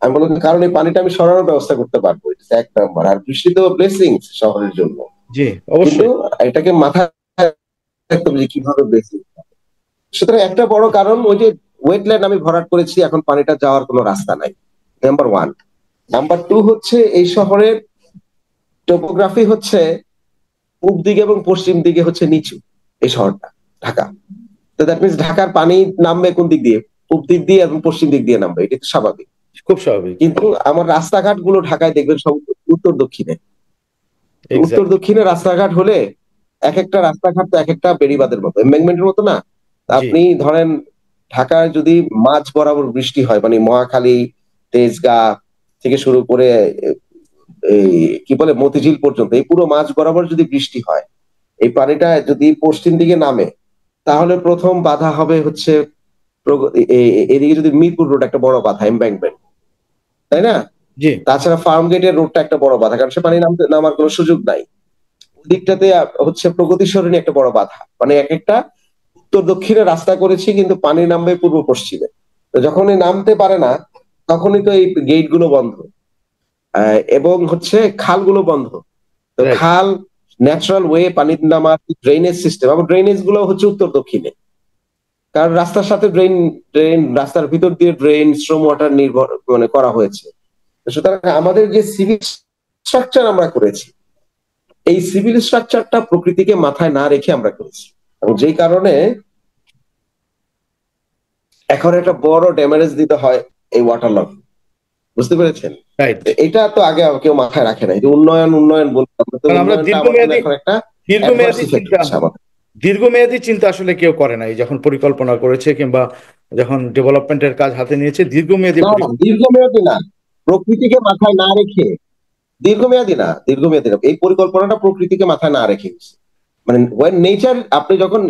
আমি বললাম কারণ এই পানিটা আমি সরানোর ব্যবস্থা করতে পারবো, এটা এক নাম্বার। আর বৃষ্টি তো ব্লেসিংস শহরের জন্য, জি, কিন্তু অবশ্যই। এটাকে মাথায় রাখতে হবে যে কিভাবে ব্লেসিং। সুতরাং একটা বড় কারণ ওই যে ওয়েটল্যান্ড আমি ভরাট করেছি, এখন পানিটা যাওয়ার কোনো রাস্তা নাই, নাম্বার ওয়ান। নাম্বার টু হচ্ছে এই শহরের টোপোগ্রাফি হচ্ছে পূব দিকে এবং পশ্চিম দিকে হচ্ছে নিচু, এই শহরটা ঢাকা। তো দ্যাট মিনস ঢাকার পানি নামবে কোন দিক দিয়ে? পূব দিক দিয়ে এবং পশ্চিম দিক দিয়ে নামবে, এটা তো স্বাভাবিক। খুব স্বাভাবিক। কিন্তু আমার রাস্তাঘাট গুলো ঢাকায় দেখবেন সব উত্তর দক্ষিণে। উত্তর এক্স্যাক্ট। দক্ষিণে রাস্তাঘাট হলে এক একটা রাস্তাঘাট তো এক একটা বেড়িবাঁধের মতো, এমবাঙ্কমেন্টের মতো না। জি। আপনি ধরেন ঢাকায় যদি মাঝ বরাবর বৃষ্টি হয়, মানে মহাখালী, তেজগাঁ থেকে শুরু করে এই কি বলে মতিঝিল পর্যন্ত, এই পুরো মাঝ বরাবর যদি বৃষ্টি হয়, এই পানিটা যদি পশ্চিম দিকে নামে, তাহলে প্রথম বাধা হবে হচ্ছে এদিকে যদি মিরপুর রোড একটা বড় বাধা, এমবাঙ্কমেন্ট, তাই না? জি। তাছাড়া ফার্ম গেটের রোডটা একটা বড় বাধা, কারণ সে পানি নামার কোনো সুযোগ নাই। ওদিকটাতে হচ্ছে প্রগতি সরণি একটা বড় বাধা। মানে এক একটা উত্তর দক্ষিণে রাস্তা করেছি, কিন্তু পানি নামবে পূর্ব পশ্চিমে। তো যখনই নামতে পারে না, তখনই তো এই গেট গুলো বন্ধ, এবং হচ্ছে খালগুলো বন্ধ। তো রাইট। খাল ন্যাচারাল ওয়ে পানি নামার ড্রেনেজ সিস্টেম, আবার ড্রেনেজ গুলো হচ্ছে উত্তর দক্ষিণে, কারণ রাস্তার সাথে ড্রেন, রাস্তার ভিতর দিয়ে ড্রেন, স্ট্রম ওয়াটার নির্ভর মানে করা হয়েছে। সুতরাং আমাদের যে সিভিল স্ট্রাকচার আমরা করেছি, এই সিভিল স্ট্রাকচারটা প্রকৃতিকে মাথায় না রেখে আমরা করেছি, এবং যেই কারণে এখন একটা বড় ড্যামেজ দিতে হয় এই ওয়াটার লগ। বুঝতে পেরেছেন? রাইট। এটা তো আগে কেউ মাথায় রাখে না, এই যে উন্নয়ন উন্নয়ন বলতে, কারণ আমরা উন্নয়নটা আমার জন্য দীর্ঘমেয়াদী এখন একটা অ্যাডভার্স দীর্ঘমেয়াদী ইফেক্ট চিন্তা হচ্ছে আমাদের। দীর্ঘমেয়াদী চিন্তা আসলে কেউ করে নাই যখন পরিকল্পনা করেছে কিংবা যখন ডেভেলপমেন্টের কাজ হাতে নিয়েছে, দীর্ঘমেয়াদী না না, দীর্ঘমেয়াদী না, প্রকৃতিকে মাথায় না রেখে। দীর্ঘমেয়াদী না, দীর্ঘমেয়াদী না, এই পরিকল্পনাটা প্রকৃতিকে মাথায় না রেখে গেছে। মানে ওয়েন নেচার, আপনি যখন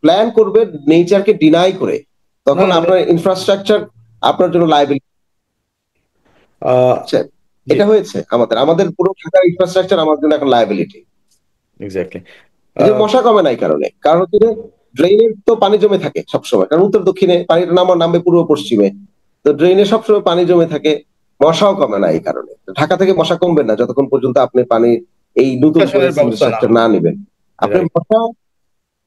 প্ল্যান করবেন নেচারকে ডিনাই করে, না তখন না আপনার ইনফ্রাস্ট্রাকচার আপনার জন্য লায়াবিলিটি। আহ, জি। এটা হয়েছে আমাদের, আমাদের পুরো ঢাকার ইনফ্রাস্ট্রাকচার আমার জন্য এখন লায়াবিলিটি। এক্স্যাক্টলি। এই যে মশা কমে নাই কারণে, কারণ হচ্ছে যে ড্রেনের তো পানি জমে থাকে সবসময়, কারণ উত্তর দক্ষিণে পানিটা নামবে পূর্ব পশ্চিমে, তো ড্রেনে সবসময় পানি জমে থাকে, মশাও কমে না এই কারণে। ঢাকা থেকে মশা কমবে না যতক্ষণ পর্যন্ত আপনি পানি এই নতুন করে নিষ্কাশনের সিভিল ব্যবস্থা না স্ট্রাকচার হয়। না নেবেন। আপনি রাইট। মশা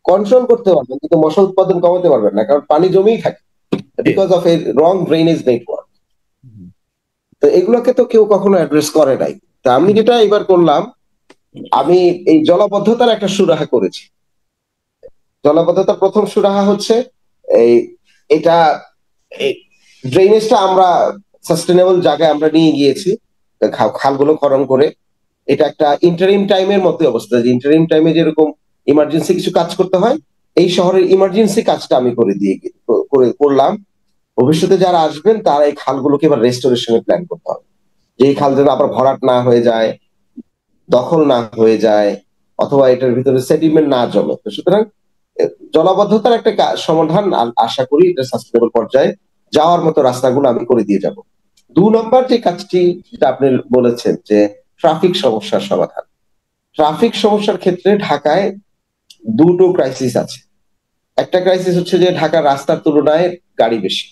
কন্ট্রোল করতে পারবেন, কিন্তু মশা উৎপাদন কমাতে পারবেন না, কারণ পানি জমেই থাকে, জি। Because of a wrong drainage network. তো এগুলোকে তো কেউ কখনো অ্যাড্রেস করে নাই। তা আমি যেটা এবার করলাম, আমি এই জলাবদ্ধতার একটা সুরাহা করেছি। জলাবদ্ধতার প্রথম সুরাহা হচ্ছে এই, এটা ড্রেনেজটা আমরা সাস্টেনেবল জায়গায় আমরা নিয়ে গিয়েছি, খালগুলো খনন করে। এটা একটা ইন্টারিম টাইমের মতো অবস্থা, যে ইন্টারিম টাইমে যেরকম ইমার্জেন্সি কিছু কাজ করতে হয়, এই শহরের ইমার্জেন্সি কাজটা আমি করলাম। ভবিষ্যতে যারা আসবেন তারা এই খালগুলোকে এবার রেস্টোরেশনের প্ল্যান করতে হবে, যে এই খাল যেন আবার ভরাট না হয়ে যায়, দখল না হয়ে যায়, অথবা এটার ভিতরে সেডিমেন্ট না জমে। তো সুতরাং জলাবদ্ধতার একটা সমাধান আশা করি এটা সাস্টেনেবল পর্যায়ে যাওয়ার মতো রাস্তাগুলো আমি করে দিয়ে যাব। 2 নম্বর যে কাজটি, যেটা আপনি বলেছেন যে ট্রাফিক সমস্যার সমাধান। ট্রাফিক সমস্যার ক্ষেত্রে ঢাকায় দুটো ক্রাইসিস আছে। একটা ক্রাইসিস হচ্ছে যে ঢাকার রাস্তার তুলনায় গাড়ি বেশি।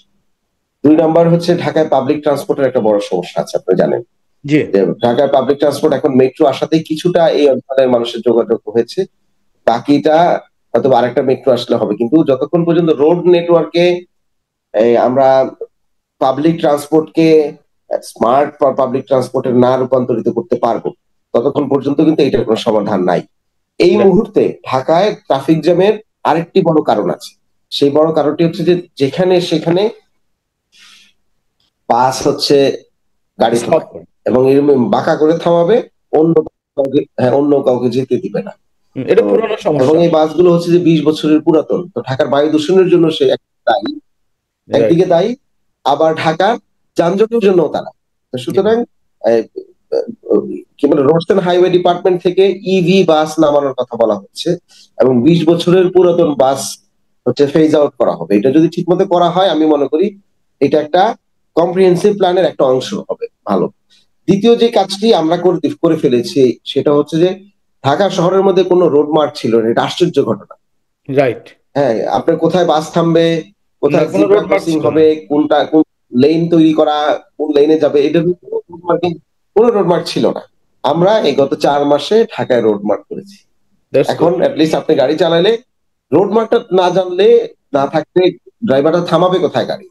2 নম্বর হচ্ছে ঢাকায় পাবলিক ট্রান্সপোর্টের একটা বড় সমস্যা আছে, আপনি জানেন জি। যে ঢাকার পাবলিক ট্রান্সপোর্ট এখন মেট্রো আসাতেই কিছুটা এই অঞ্চলের মানুষের যোগাযোগ হয়েছে, বাকিটা হয়তো আরেকটা মেট্রো আসলে হবে। কিন্তু যতক্ষণ পর্যন্ত রোড নেটওয়ার্কে আমরা পাবলিক ট্রান্সপোর্টকে স্মার্ট পাবলিক ট্রান্সপোর্টে না রূপান্তরিত করতে পারবো, ততক্ষণ পর্যন্ত কিন্তু এটার কোনো সমাধান নাই। এই মুহূর্তে ঢাকায় ট্রাফিক জ্যামের আরেকটি বড় কারণ আছে। সেই বড় কারণটি হচ্ছে যে যেখানে সেখানে বাস হচ্ছে গাড়ি থামায় এবং এরকম বাঁকা করে থামাবে, অন্য কাউকে যেতে দিবে না। এটা পুরনো সমস্যা। এবং এই বাসগুলো হচ্ছে যে 20 বছরের পুরাতন, তো ঢাকার বায়ু দূষণের জন্য সে দায়ী, একদিকে দায়ী, আবার ঢাকার যানজটের জন্য তারা। সুতরাং কি বলে, রোডস এন্ড হাইওয়ে ডিপার্টমেন্ট থেকে ইভি বাস নামানোর কথা বলা হচ্ছে এবং 20 বছরের পুরাতন বাস হচ্ছে ফেজ আউট করা হবে। এটা যদি ঠিকমতো করা হয়, আমি মনে করি এটা একটা কম্প্রিহেন্সিভ প্ল্যানের একটা অংশ হবে, ভালো। দ্বিতীয় যে কাজটি আমরা করে ফেলেছি সেটা হচ্ছে যে ঢাকা শহরের মধ্যে কোনো রোড মার্ক ছিল না। এটা আশ্চর্য ঘটনা, রাইট? হ্যাঁ, আপনার কোথায় বাস থামবে, কোথায় জিব্রা ক্রসিং হবে, কোনটা কোন লেন তৈরি করা, কোন লেনে যাবে, এটা কোনো রোড মার্ক ছিল না। আমরা এই গত 4 মাসে ঢাকায় রোড মার্ক করেছি। এখন অ্যাটলিস্ট আপনি গাড়ি চালালে রোড মার্কটা না জানলে, না থাকলে ড্রাইভারটা থামাবে কোথায় গাড়ি?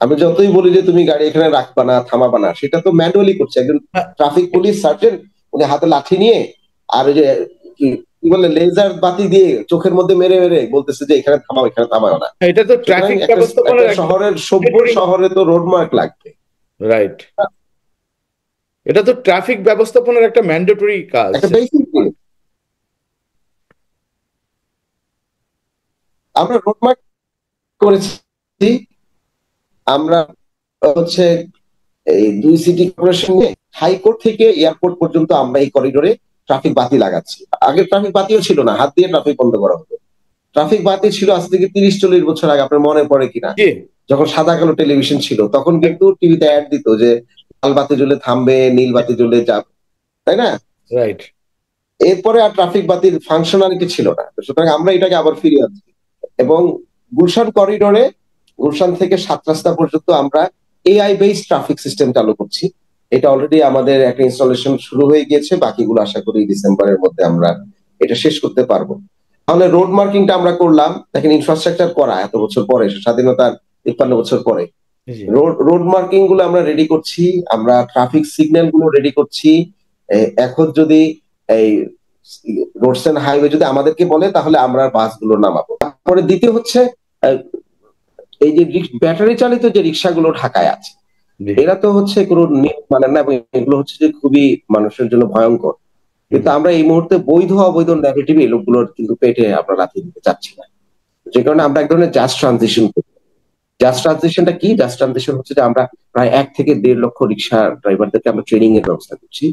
আমি যতই বলি যে তুমি গাড়ি এখানে রাখবা না, থামাবা না, সেটা তো ম্যানুয়ালি করছে একজন ট্রাফিক পুলিশ সার্জেন্ট, উনি হাতে লাঠি নিয়ে আর ওই যে কি বলে লেজার বাতি দিয়ে চোখের মধ্যে মেরে মেরে বলতেছে যে এখানে থামাও, এখানে থামাও না। এটা তো ট্রাফিক ব্যবস্থাপনার শহরের সভ্য শহরে তো রোড মার্ক লাগবে, রাইট? এটা তো ট্রাফিক ব্যবস্থাপনার একটা ম্যান্ডেটরি কাজ, একটা বেসিক। আমরা রোড মার্ক করেছি, আমরা হচ্ছে এই 2 সিটি কর্পোরেশন নিয়ে হাইকোর্ট থেকে এয়ারপোর্ট পর্যন্ত আমরা এই করিডোরে ট্রাফিক বাতি লাগাচ্ছি। আগে ট্রাফিক বাতিও ছিল না, হাত দিয়ে ট্রাফিক বন্ধ করা হতো। ট্রাফিক বাতি ছিল আজ থেকে 30-40 বছর আগে, আপনার মনে পড়ে কিনা, যখন সাদা কালো টেলিভিশন ছিল, তখন কিন্তু টিভিতে অ্যাড দিত যে লাল বাতি জ্বলে থামবে, নীল বাতি জ্বলে যাবে, তাই না? রাইট। এরপরে আর ট্রাফিক বাতির ফাংশনালিটি ছিল না, সুতরাং আমরা এটাকে আবার ফিরিয়ে আনছি এবং গুলশান করিডোরে, গুলশান থেকে 7 রাস্তা পর্যন্ত আমরা এআই বেসড ট্রাফিক সিস্টেম চালু করছি। এটা অলরেডি আমাদের একটা ইনস্টলেশন শুরু হয়ে গিয়েছে, বাকিগুলো আশা করি ডিসেম্বরের মধ্যে আমরা এটা শেষ করতে পারবো। তাহলে রোড মার্কিংটা আমরা করলাম, দেখেন ইনফ্রাস্ট্রাকচার করা এত বছর পরে, স্বাধীনতার 53 বছর পরে রোড মার্কিং গুলো আমরা রেডি করছি, আমরা ট্রাফিক সিগন্যাল গুলো রেডি করছি। এখন যদি এই রোডস এন্ড হাইওয়ে যদি আমাদেরকে বলে, তাহলে আমরা বাসগুলো নামাবো। তারপরে দ্বিতীয় হচ্ছে এই যে ব্যাটারি চালিত যে রিক্সাগুলো ঢাকায় আছে, এরা তো হচ্ছে কোনো মানে না, এবং এগুলো হচ্ছে যে খুবই মানুষের জন্য ভয়ঙ্কর। কিন্তু আমরা এই মুহূর্তে বৈধ অবৈধ ন্যারেটিভ এই লোকগুলোর কিন্তু পেটে আমরা লাথি দিতে চাচ্ছি না, যে কারণে আমরা এক ধরনের জাস্ট ট্রানজিশন করি। জাস্ট ট্রানজিশনটা কি? জাস্ট ট্রানজিশন হচ্ছে যে আমরা প্রায় 1 থেকে 1.5 লক্ষ রিক্সা ড্রাইভারদেরকে আমরা ট্রেনিং এর ব্যবস্থা করছি।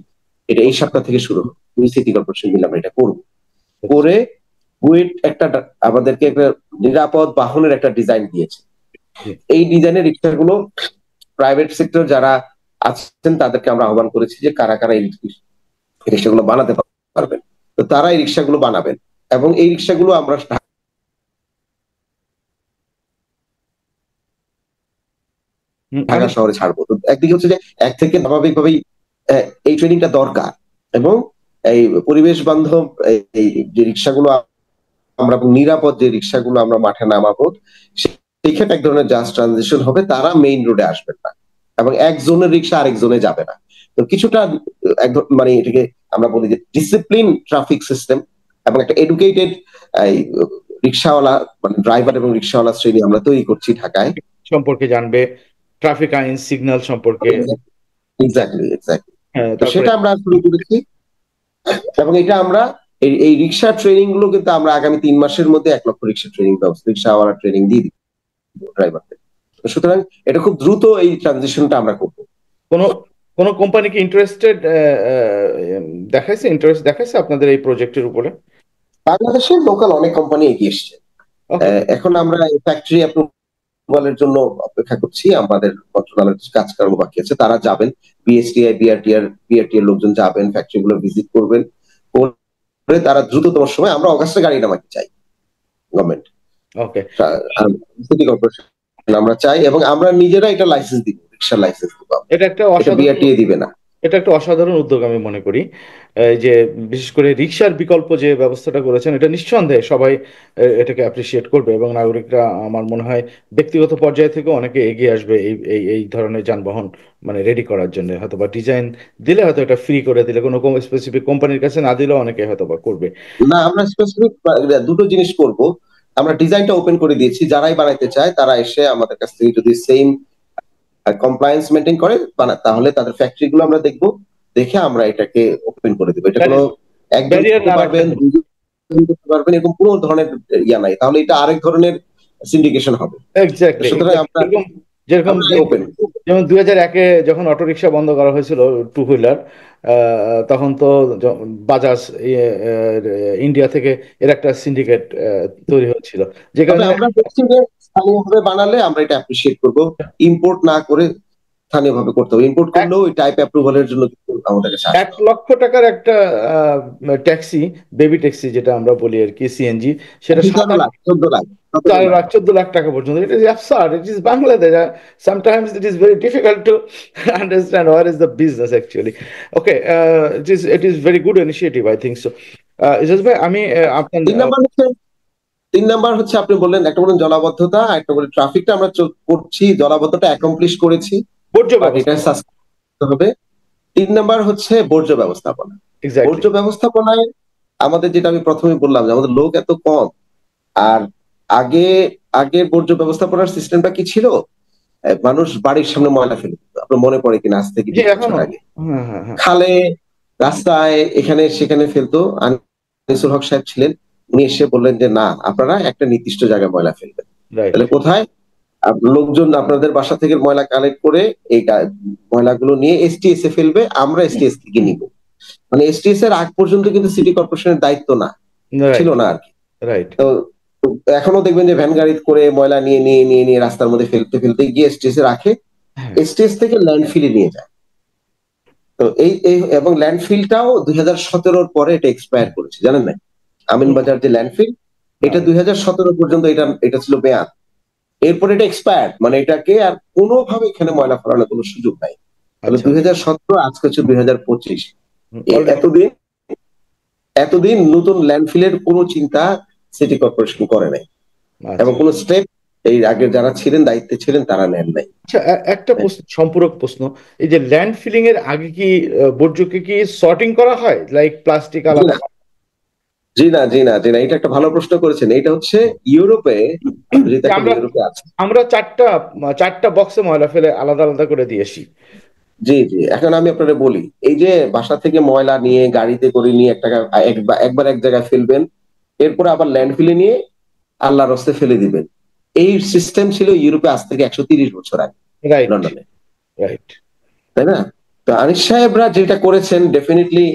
এটা এই সপ্তাহ থেকে শুরু হবে, 2 সিটি কর্পোরেশন মিলে আমরা এটা করবো। করে বুয়েট একটা আমাদেরকে একটা নিরাপদ বাহনের একটা ডিজাইন দিয়েছে। এই ডিজাইনের রিক্সাগুলো প্রাইভেট সেক্টর যারা আছেন তাদেরকে আমরা আহ্বান করেছি যে কারা কারা এই রিক্সাগুলো বানাতে পারবেন, তো তারা এই রিক্সাগুলো বানাবেন এবং এই রিক্সাগুলো আমরা ঢাকা শহরে ছাড়বো। তো একদিকে হচ্ছে যে এক থেকে স্বাভাবিকভাবেই এই ট্রেনিংটা দরকার এবং এই পরিবেশ বান্ধব এই যে রিক্সাগুলো আমরা, নিরাপদ যে রিক্সাগুলো আমরা মাঠে নামাবো, সেই ক্ষেত্রে এক ধরনের জাস্ট ট্রানজিশন হবে। তারা মেইন রোডে আসবেন না এবং এক জোনের রিক্সা আরেক জোনে যাবে না। তো কিছুটা মানে এটাকে আমরা বলি যে ডিসিপ্লিন ট্রাফিক সিস্টেম এবং একটা এডুকেটেড রিক্সাওয়ালা মানে ড্রাইভার এবং রিক্সাওয়ালা শ্রেণী আমরা তৈরি করছি ঢাকায়, সম্পর্কে জানবে, ট্রাফিক আইন সিগন্যাল সম্পর্কে। এক্স্যাক্টলি। তো সেটা আমরা শুরু করেছি এবং এটা আমরা এই রিক্সা ট্রেনিং গুলো কিন্তু আমরা আগামী 3 মাসের মধ্যে 1 লক্ষ রিক্সা ট্রেনিং ব্যবস্থা, রিক্সাওয়ালা ট্রেনিং দিয়ে দিব ড্রাইভারদের। সুতরাং এটা খুব দ্রুত এই ট্রানজিশনটা আমরা করবো। কোন কোম্পানি কি ইন্টারেস্ট দেখাইছে আপনাদের এই প্রজেক্টের উপরে? বাংলাদেশের লোকাল অনেক কোম্পানি এগিয়ে এসছে। এখন আমরা ফ্যাক্টরি অ্যাপ্রুভালের জন্য অপেক্ষা করছি, আমাদের মন্ত্রণালয়ের কাজকর্ম বাকি আছে, তারা যাবেন, বিএসটিআই বিআরটিআই লোকজন যাবেন, ফ্যাক্টরি গুলো ভিজিট করবেন, করে তারা দ্রুততম সময়, আমরা অগাস্টে গাড়ি নামাতে চাই গভর্নমেন্ট, ওকে, সিটি কর্পোরেশন আমরা চাই এবং আমরা নিজেরা এটা লাইসেন্স দিব, রিক্সা লাইসেন্স দিব, এটা একটা বিআরটিআই দিবে না। এটা একটা অসাধারণ উদ্যোগ আমি মনে করি। এই যে বিশেষ করে রিক্সার বিকল্প যে ব্যবস্থাটা করেছেন, এটা নিঃসন্দেহে সবাই এটাকে অ্যাপ্রিসিয়েট করবে, এবং নাগরিকরা আমার মনে হয় ব্যক্তিগত পর্যায় থেকে অনেকে এগিয়ে আসবে এই এই এই ধরনের যানবাহন মানে রেডি করার জন্য। হয়তো বা ডিজাইন দিলে, হয়তো এটা ফ্রি করে দিলে, কোনো স্পেসিফিক কোম্পানির কাছে না দিলেও অনেকে হয়তো বা করবে। না, আমরা স্পেসিফিক দুটো জিনিস করব। আমরা ডিজাইনটা ওপেন করে দিয়েছি, যারাই বানাইতে চায় তারা এসে আমাদের কাছ থেকে যদি সেম কমপ্লায়েন্স মেনটেন করে তাহলে তাদের ফ্যাক্টরি গুলো আমরা দেখবো, দেখে আমরা এটাকে ওপেন করে দেবো। এটা কোনো একজন ব্যারিয়ার করতে না রাখতে পারবেন, হবে। দুজন করতে পারবেন, এরকম কোনো ধরনের ইয়া নাই, তাহলে এটা আরেক ধরনের সিন্ডিকেশন হবে। এক্স্যাক্টলি, সুতরাং আমরা যেরকম যেরকম আমরা ওপেন। যেমন 2001-এ যখন অটোরিকশা বন্ধ করা হয়েছিল, টু হুইলার, তখন তো বাজাজ ইন্ডিয়া থেকে এর একটা সিন্ডিকেট তৈরি হচ্ছিল, যে তবে কারণে আমরা দেখছি যে স্থানীয়ভাবে বানালে আমরা এটা অ্যাপ্রিসিয়েট করবো। ইম্পোর্ট না করে স্থানীয়ভাবে করতে হবে। ইম্পোর্ট করলেও ওই টাইপ অ্যাপ্রুভালের জন্য কিন্তু আমাদের কাছে এক আসতে হবে। লক্ষ টাকার একটা ট্যাক্সি, বেবি ট্যাক্সি যেটা আমরা বলি আর কি, সিএনজি, সেটা 13 লাখ 14 লাখ 4 17 লাখ। লাখ 14 লাখ টাকা পর্যন্ত। It is absurd. It is Bangladesh. Sometimes it is very difficult to understand what is the business actually. Okay, it is very good initiative, I think so. Ijaz ভাই, আমি আপনার তিন নাম্বার হচ্ছে আপনি বললেন, একটা বললেন জলাবদ্ধতা, একটা বললেন ট্রাফিকটা আমরা করছি, জলাবদ্ধতা অ্যাকমপ্লিশ করেছি, বর্জ্য বাট এটা ব্যবস্থাপনা। সাসপেন্ড করতে হবে। 3 নাম্বার হচ্ছে বর্জ্য ব্যবস্থাপনা। এক্স্যাক্টলি। বর্জ্য ব্যবস্থাপনায় আমাদের, যেটা আমি প্রথমে বললাম, যে আমাদের লোক এত কম। আর আগে আগে বর্জ্য ব্যবস্থাপনার সিস্টেমটা কি ছিল? মানুষ বাড়ির সামনে ময়লা ফেলে দিত, আপনার মনে পড়ে কিনা, আজ থেকে জি, 20 বছর এখনো। আগে। হ্যাঁ, হ্যাঁ, হ্যাঁ। খালে, রাস্তায়, এখানে সেখানে ফেলতো। আনিসুল হক সাহেব ছিলেন, উনি এসে বললেন যে না, আপনারা একটা নির্দিষ্ট জায়গায় ময়লা ফেলবেন। রাইট। তাহলে কোথায়? লোকজন আপনাদের বাসা থেকে ময়লা কালেক্ট করে এই ময়লাগুলো নিয়ে এসটিএস এ ফেলবে, আমরা এসটিএস থেকে নিব। মানে এসটিএস এর আগ পর্যন্ত কিন্তু সিটি কর্পোরেশনের দায়িত্ব না, ছিল রাইট। না আর কি। রাইট। তো এখনো দেখবেন যে ভ্যান গাড়ি করে ময়লা নিয়ে নিয়ে নিয়ে নিয়ে রাস্তার মধ্যে ফেলতে ফেলতে গিয়ে এসটিএস এ রাখে, হ্যাঁ। এসটিএস থেকে ল্যান্ডফিলে নিয়ে যায়। তো এই এই এবং ল্যান্ডফিলটাও 2017-র পরে এটা এক্সপায়ার করেছে, জানেন না? আমিনবাজার যে ল্যান্ডফিল, এটা 2017 পর্যন্ত এটা ছিল মেয়াদ। এরপর এটা এক্সপায়ার্ড, মানে এটাকে আর কোনোভাবে এখানে ময়লা ফেলানোর কোনো সুযোগ নাই। তাহলে আচ্ছা। 2017, আজকে হচ্ছে 2025। অলরেডি। এতদিন এতদিন নতুন ল্যান্ডফিলের কোনো চিন্তা সিটি কর্পোরেশন করে নাই, এবং আচ্ছা। কোনো স্টেপ এই আগে যারা ছিলেন, দায়িত্বে ছিলেন, তারা নেন নাই। আচ্ছা, একটা প্রশ্ন, সম্পূরক প্রশ্ন। এই যে ল্যান্ড ফিলিং এর আগে কি বর্জ্যকে কি সর্টিং করা হয়, লাইক প্লাস্টিক জি আলাদা? না, জি না, জি না, জি না, এটা একটা ভালো প্রশ্ন করেছেন। এটা হচ্ছে ইউরোপে, আপনি যদি এখন আমরা ইউরোপে আছেন। আমরা চারটা চারটা বক্সে ময়লা ফেলে আলাদা আলাদা করে দিয়েছি। জি, জি, এখন আমি আপনাদের বলি, এই যে বাসা থেকে ময়লা নিয়ে গাড়িতে করে নিয়ে একবার এক জায়গায় ফেলবেন, এরপর আবার ল্যান্ডফিলে নিয়ে আল্লাহর রাস্তে ফেলে দিবেন। এই সিস্টেম ছিল ইউরোপে আজ থেকে 130 বছর আগে, রাইট। লন্ডনে। রাইট। তাই না? তো আনিস সাহেবরা যেটা করেছেন, ডেফিনেটলি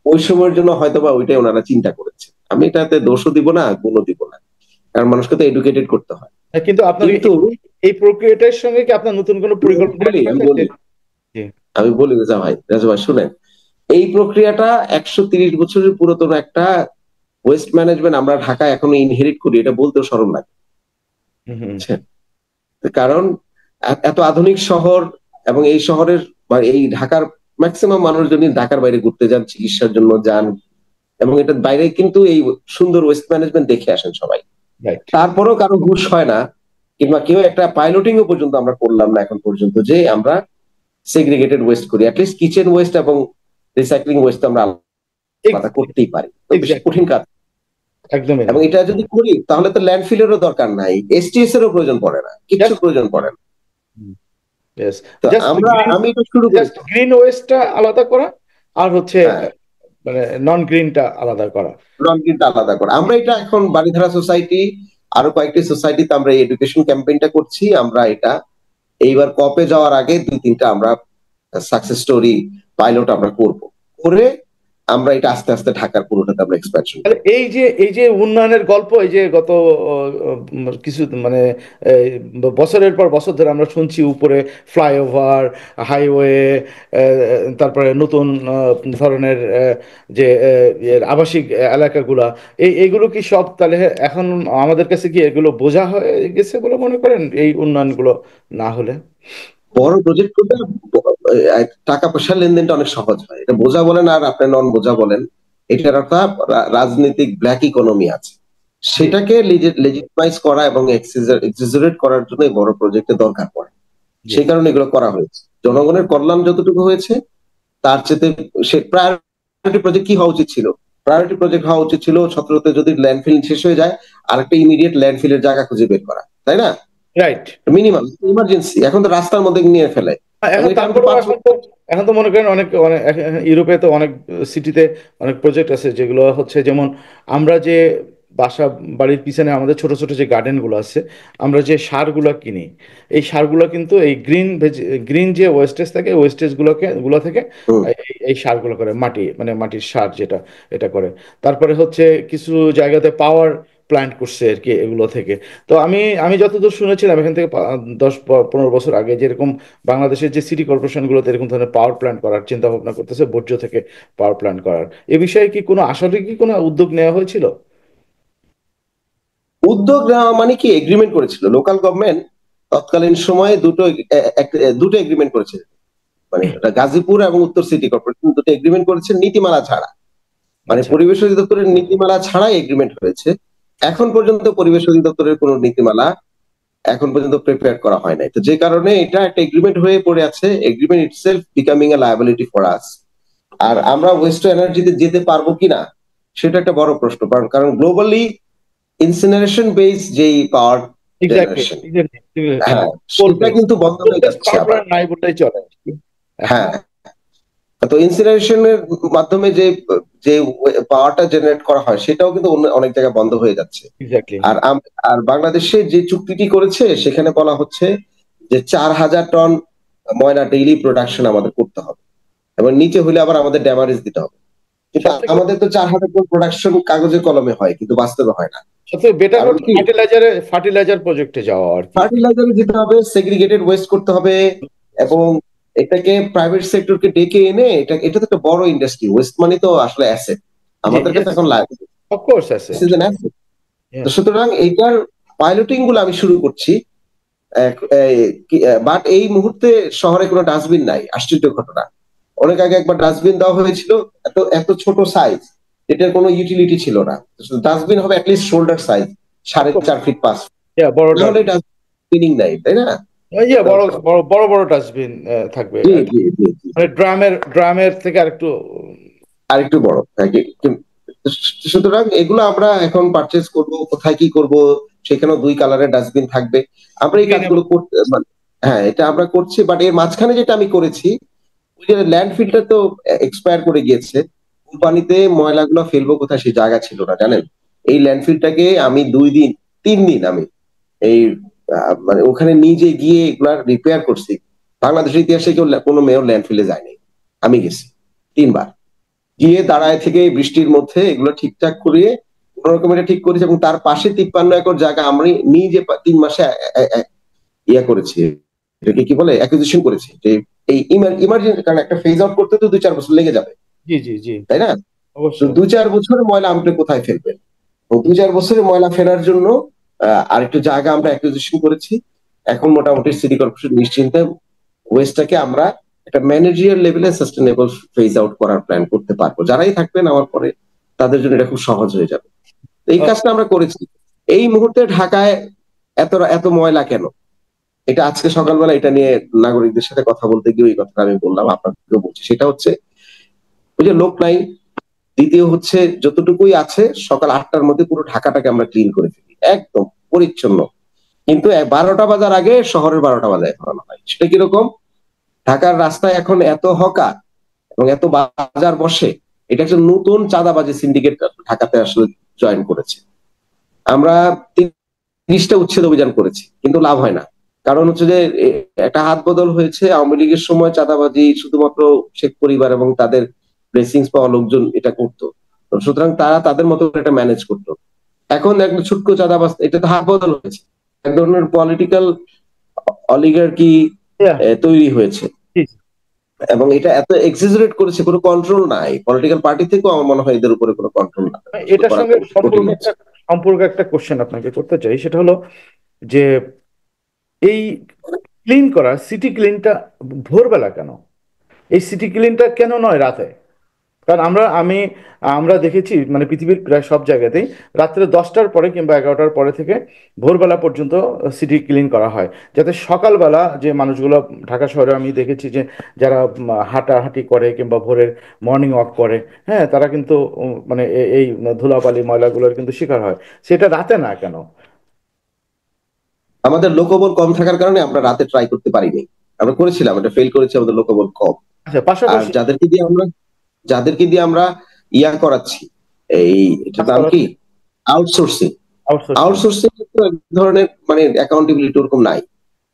ওই সময়ের জন্য হয়তোবা ওইটাই ওনারা চিন্তা করেছেন। আমি এটাতে দোষও দিব না, গুণও দিব না, কারণ মানুষকে তো এডুকেটেড করতে হয়। কিন্তু আপনার কিন্তু এই প্রক্রিয়াটার সঙ্গে কি আপনার নতুন কোনো পরিকল্পনা বলি আমি আছে? বলি জি। আমি বলি রাজা ভাই শুনেন, এই প্রক্রিয়াটা 130 বছরের পুরাতন একটা ওয়েস্ট ম্যানেজমেন্ট আমরা ঢাকায় এখনো ইনহেরিট করি, এটা বলতেও শরম লাগে। হুম, হুম। বুঝছেন? কারণ এত আধুনিক শহর, এবং এই শহরের বা এই ঢাকার ম্যাক্সিমাম মানুষজনই ঢাকার বাইরে ঘুরতে যান, চিকিৎসার জন্য যান, এবং এটার বাইরে কিন্তু এই সুন্দর ওয়েস্ট ম্যানেজমেন্ট দেখে আসেন সবাই। রাইট। তারপরেও কারো হুঁশ হয় না, কিংবা কেউ একটা পাইলটিং ও পর্যন্ত আমরা করলাম না এখন পর্যন্ত, যে আমরা সেগ্রিগেটেড ওয়েস্ট করি। অ্যাটলিস্ট কিচেন ওয়েস্ট এবং রিসাইক্লিং ওয়েস্ট আমরা আলাদা করতেই পারি, তো বেশি এক্স্যাক্টলি। কঠিন কাজ। একদমই না। এবং এটা যদি করি তাহলে তো ল্যান্ডফিলেরও দরকার নাই, এসটিএস এরও প্রয়োজন পড়ে না, কিচ্ছু জাস্ট প্রয়োজন পড়ে না। তো জাস্ট গ্রিন, আমি এটা শুরু জাস্ট করেছি। গ্রিন ওয়েস্টটা আলাদা করা, আর হচ্ছে হ্যাঁ, মানে নন গ্রিনটা আলাদা করা। কিন্তু আলাদা করে আমরা এটা এখন বারিধারা সোসাইটি, আরো কয়েকটি সোসাইটিতে আমরা এই এডুকেশন ক্যাম্পেইনটা করছি। আমরা এটা এইবার কপে যাওয়ার আগে 2-3টা আমরা সাকসেস স্টোরি পাইলট আমরা করব, করে আমরা এটা আস্তে আস্তে ঢাকার পুরোটাতে আমরা এক্সপ্যানশন তাহলে করব। এই যে উন্নয়নের গল্প, এই যে গত কিছু মানে এই বছরের পর বছর ধরে আমরা শুনছি, উপরে ফ্লাইওভার, হাইওয়ে, তারপরে নতুন ধরনের যে আবাসিক এলাকাগুলা, এইগুলো কি সব তাহলে এখন আমাদের কাছে কি এগুলো বোঝা হয়ে গেছে বলে মনে করেন, এই উন্নয়নগুলো না হলে? বড় প্রজেক্ট করতে টাকা পয়সার লেনদেনটা অনেক সহজ হয়। এটা বোঝা বলেন আর আপনি নন বোঝা বলেন, এটার একটা রাজনৈতিক ব্ল্যাক ইকোনমি আছে। জি সেটাকে লেজিটিমাইজ করা এবং এক্সিজারেট করার জন্য এই বড় প্রজেক্টের দরকার পড়ে। জি সেই কারণে এগুলো করা হয়েছে। জনগণের কল্যাণ যতটুকু হয়েছে তার চেয়ে সে প্রায়োরিটি প্রজেক্ট কি হওয়া উচিত ছিল? প্রায়োরিটি প্রজেক্ট হওয়া উচিত ছিল 17তে যদি ল্যান্ডফিল শেষ হয়ে যায় আর একটা ইমিডিয়েট ল্যান্ডফিলের জায়গা খুঁজে বের করা, তাই না? রাইট। Minimum emergency. এখন তো রাস্তার মধ্যে নিয়ে ফেলে। এবং এখন এটা আমি তো তারপরেও 5 এখন তো মনে করেন অনেক অনেক ইউরোপে তো অনেক সিটিতে অনেক প্রজেক্ট আছে যেগুলো হচ্ছে, যেমন আমরা যে বাসা বাড়ির পিছনে আমাদের ছোট ছোট যে গার্ডেনগুলো আছে, আমরা যে সারগুলো কিনি, এই সারগুলো কিন্তু এই গ্রিন যে ওয়েস্টেজ থাকে, গুলো থেকে হুম। এই সারগুলো করে, মানে মাটির সার যেটা, এটা করে। তারপরে হচ্ছে কিছু জায়গাতে পাওয়ার প্ল্যান্ট করছে আর কি এগুলো থেকে। তো আমি আমি যতদূর শুনেছিলাম এখান থেকে 10-15 বছর আগে, যেরকম বাংলাদেশের যে সিটি কর্পোরেশনগুলোতে এরকম ধরনের পাওয়ার প্ল্যান্ট করার চিন্তা ভাবনা করতেছে, বর্জ্য থেকে পাওয়ার প্ল্যান্ট করার। এ বিষয়ে কি কোনো আসলে কি কোনো উদ্যোগ নেওয়া হয়েছিল? উদ্যোগ নেওয়া মানে কি, এগ্রিমেন্ট করেছিল লোকাল গভর্নমেন্ট তৎকালীন সময়ে দুটো এগ্রিমেন্ট করেছে। মানে এটা গাজীপুর এবং উত্তর সিটি কর্পোরেশন দুটো এগ্রিমেন্ট করেছে নীতিমালা ছাড়া। মানে আচ্ছা। পরিবেশ অধিদপ্তরের নীতিমালা ছাড়াই এগ্রিমেন্ট হয়েছে। এখন পর্যন্ত পরিবেশ অধিদপ্তরের কোনো নীতিমালা এখন পর্যন্ত প্রিপেয়ার করা হয় নাই। তো যে কারণে এটা একটা এগ্রিমেন্ট হয়ে পড়ে আছে, agreement itself becoming a liability for us. আর আমরা ওয়েস্ট টু এনার্জিতে যেতে পারবো কিনা সেটা একটা বড় প্রশ্ন। কারণ গ্লোবালি ইনসিনারেশন বেস যেই পাওয়ার এক্স্যাক্টলি, জেনারেশন, এক্স্যাক্টলি। হ্যাঁ, কোল সেটা বেস, কিন্তু বন্ধ কোল হয়ে বেস যাচ্ছে পাওয়ার আবার। প্ল্যান্ট নাই বললেই চলে এখন। হ্যাঁ, তো ইনসিনারেশনের মাধ্যমে যে যে পাওয়ারটা জেনারেট করা হয় সেটাও কিন্তু অনেক জায়গায় বন্ধ হয়ে যাচ্ছে। এক্স্যাক্টলি। আর আর বাংলাদেশে যে চুক্তিটি করেছে সেখানে বলা হচ্ছে যে 4,000 টন ময়লা ডেইলি প্রোডাকশন আমাদের করতে হবে এবং নিচে হলে আবার আমাদের ড্যামারেজ দিতে হবে। কিন্তু সব থেকে আমাদের তো 4,000 টন প্রোডাকশন কাগজে কলমে হয় কিন্তু বাস্তবে হয় না। সবথেকে বেটার কারণ হচ্ছে কি, ফার্টিলাইজার প্রজেক্টে যাওয়া আর কি। ফার্টিলাইজারে যেতে হবে, সেগ্রিগেটেড ওয়েস্ট করতে হবে এবং এটাকে প্রাইভেট সেক্টরকে ডেকে এনে এটা তো একটা বড় ইন্ডাস্ট্রি। ওয়েস্ট মানে তো আসলে অ্যাসেট, জি, আমাদের কাছে ইয়েস, এখন লাইবিলিটি। Of course asset. তো সুতরাং এইটার পাইলটিং গুলো আমি শুরু করছি। বাট এই মুহূর্তে শহরে কোনো ডাস্টবিন নাই, আশ্চর্য ঘটনা। অনেক আগে একবার ডাস্টবিন দেওয়া হয়েছিল, এত এত ছোট সাইজ, এটার কোনো ইউটিলিটি ছিল না। ডাস্টবিন হবে at least shoulder size, 4.5 feet 5 feet. বড় নাহলে ডাস্টবিন। ডাস্টবিনিং নাই, তাই না? তো বড় বড় বড় বড় ডাস্টবিন থাকবে জি আর কি। জি জি জি, মানে ড্রামের থেকে আরেকটু। আর একটু বড়। হ্যাঁ, সুতরাং এগুলো আমরা এখন পারচেজ করব, কোথায় কি করব, সেখানেও 2 কালারের ডাস্টবিন থাকবে। আমরা এই গ্রিন এবং কাজগুলো করতে হ্যাঁ, এটা আমরা করছি। বাট এর মাঝখানে যেটা আমি করেছি, ওই যে ল্যান্ডফিলটা তো এক্সপায়ার করে গিয়েছে, কোম্পানিতে ময়লাগুলো ফেলবো কোথায় সেই জায়গা ছিল না, জানেন? এই ল্যান্ডফিলটাকে আমি 2 দিন 3 দিন আমি এই মানে ওখানে নিজে গিয়ে এগুলা রিপেয়ার করছি। বাংলাদেশের ইতিহাসে কেউ কোনো মেয়র ল্যান্ডফিলে যায়নি, আমি গেছি 3 বার। গিয়ে দাঁড়ায় থেকে বৃষ্টির মধ্যে এগুলো ঠিকঠাক করিয়ে কোনোরকম এটা ঠিক করেছি এবং তার পাশে 53 একর জায়গা আমি নিজে 3 মাসে ইয়া করেছি, এটাকে কি বলে, অ্যাকুইজিশন করেছি। যে এই ইমার্জেন্সি, কারণ একটা ফেজ আউট করতে তো 2-4 বছর লেগে যাবে, জি জি জি, তাই না? তো অবশ্যই। 2-4 বছরের ময়লা আপনি কোথায় ফেলবেন? 2-4 বছরের ময়লা ফেলার জন্য আরেকটু জায়গা আমরা অ্যাকুইজিশন করেছি। এখন মোটামুটি সিটি কর্পোরেশন নিশ্চিন্তে ওয়েস্টটাকে আমরা একটা ম্যানেজারিয়াল লেভেলে সাস্টেনেবল ফেজ আউট করার প্ল্যান করতে পারবো। যারাই থাকবেন আমার পরে তাদের জন্য এটা খুব সহজ হয়ে যাবে। তো এই কাজটা আমরা করেছি। এই মুহূর্তে ঢাকায় এত এত ময়লা কেন? এটা আজকে সকালবেলা এটা নিয়ে নাগরিকদের সাথে কথা বলতে গিয়ে ওই কথাটা আমি বললাম, আপনাকেও বলছি। সেটা হচ্ছে ওই যে লোক নাই, দ্বিতীয় হচ্ছে যতটুকুই আছে সকাল 8টার মধ্যে পুরো ঢাকাটাকে আমরা ক্লিন করে ফেলি একদম পরিচ্ছন্ন। কিন্তু 12টা বাজার আগে শহরের 12টা বাজায় ফেলানো হয়। সেটা কিরকম? ঢাকার রাস্তায় এখন এত হকার এবং এত বাজার বসে, এটা একটা নতুন চাঁদাবাজি সিন্ডিকেট ঢাকাতে আসলে জয়েন করেছে। আমরা 30টা উচ্ছেদ অভিযান করেছি কিন্তু লাভ হয় না। কারণ হচ্ছে যে একটা হাত বদল হয়েছে। আওয়ামী লীগের সময় চাঁদাবাজি শুধুমাত্র শেখ পরিবার এবং তাদের ব্লেসিংস পাওয়া লোকজন এটা করতো, সুতরাং তারা তাদের মতো করে এটা ম্যানেজ করতো। এখন একটা ছোট্ট চাঁদাবাজ, এটা তো হাত বদল হয়েছে, এক ধরনের পলিটিক্যাল অলিগার্কি Yeah, তৈরি হয়েছে জি, জি। এবং এটা এত এক্সিজারেট করেছে, কোনো কন্ট্রোল নাই। পলিটিক্যাল পার্টি থেকেও আমার মনে হয় এদের উপরে কোনো কন্ট্রোল এটার করা সঙ্গে কঠিন হচ্ছে। সম্পর্ক একটা কোশ্চেন আপনাকে করতে চাই, সেটা হলো যে এই ক্লিন করা, সিটি ক্লিনটা ভোরবেলা কেন? এই সিটি ক্লিনটা কেন নয় রাতে? কারণ আমরা দেখেছি মানে পৃথিবীর প্রায় সব জায়গাতেই রাত্রে 10টার পরে কিংবা 11টার পরে থেকে ভোরবেলা পর্যন্ত সিটি ক্লিন করা হয়, যাতে সকালবেলা যে মানুষগুলো, ঢাকা শহরে আমি দেখেছি যে যারা হাঁটাহাঁটি করে কিংবা ভোরের মর্নিং ওয়াক করে, হ্যাঁ, তারা কিন্তু মানে এই ধুলাবালি ময়লাগুলোর কিন্তু শিকার হয়। সেটা রাতে না কেন? আমাদের লোকবল কম থাকার কারণে আমরা রাতে ট্রাই করতে পারিনি। আমরা করেছিলাম, এটা ফেল করেছি, আমাদের লোকবল কম। আচ্ছা, আর পাশাপাশি যাদেরকে দিয়ে আমরা ইয়া করাচ্ছি, এই এটার কাজ নাম করার কি, আউটসোর্সিং। আউটসোর্সিং আউটসোর্সিং এক ধরনের মানে অ্যাকাউন্টেবিলিটি ওরকম নাই।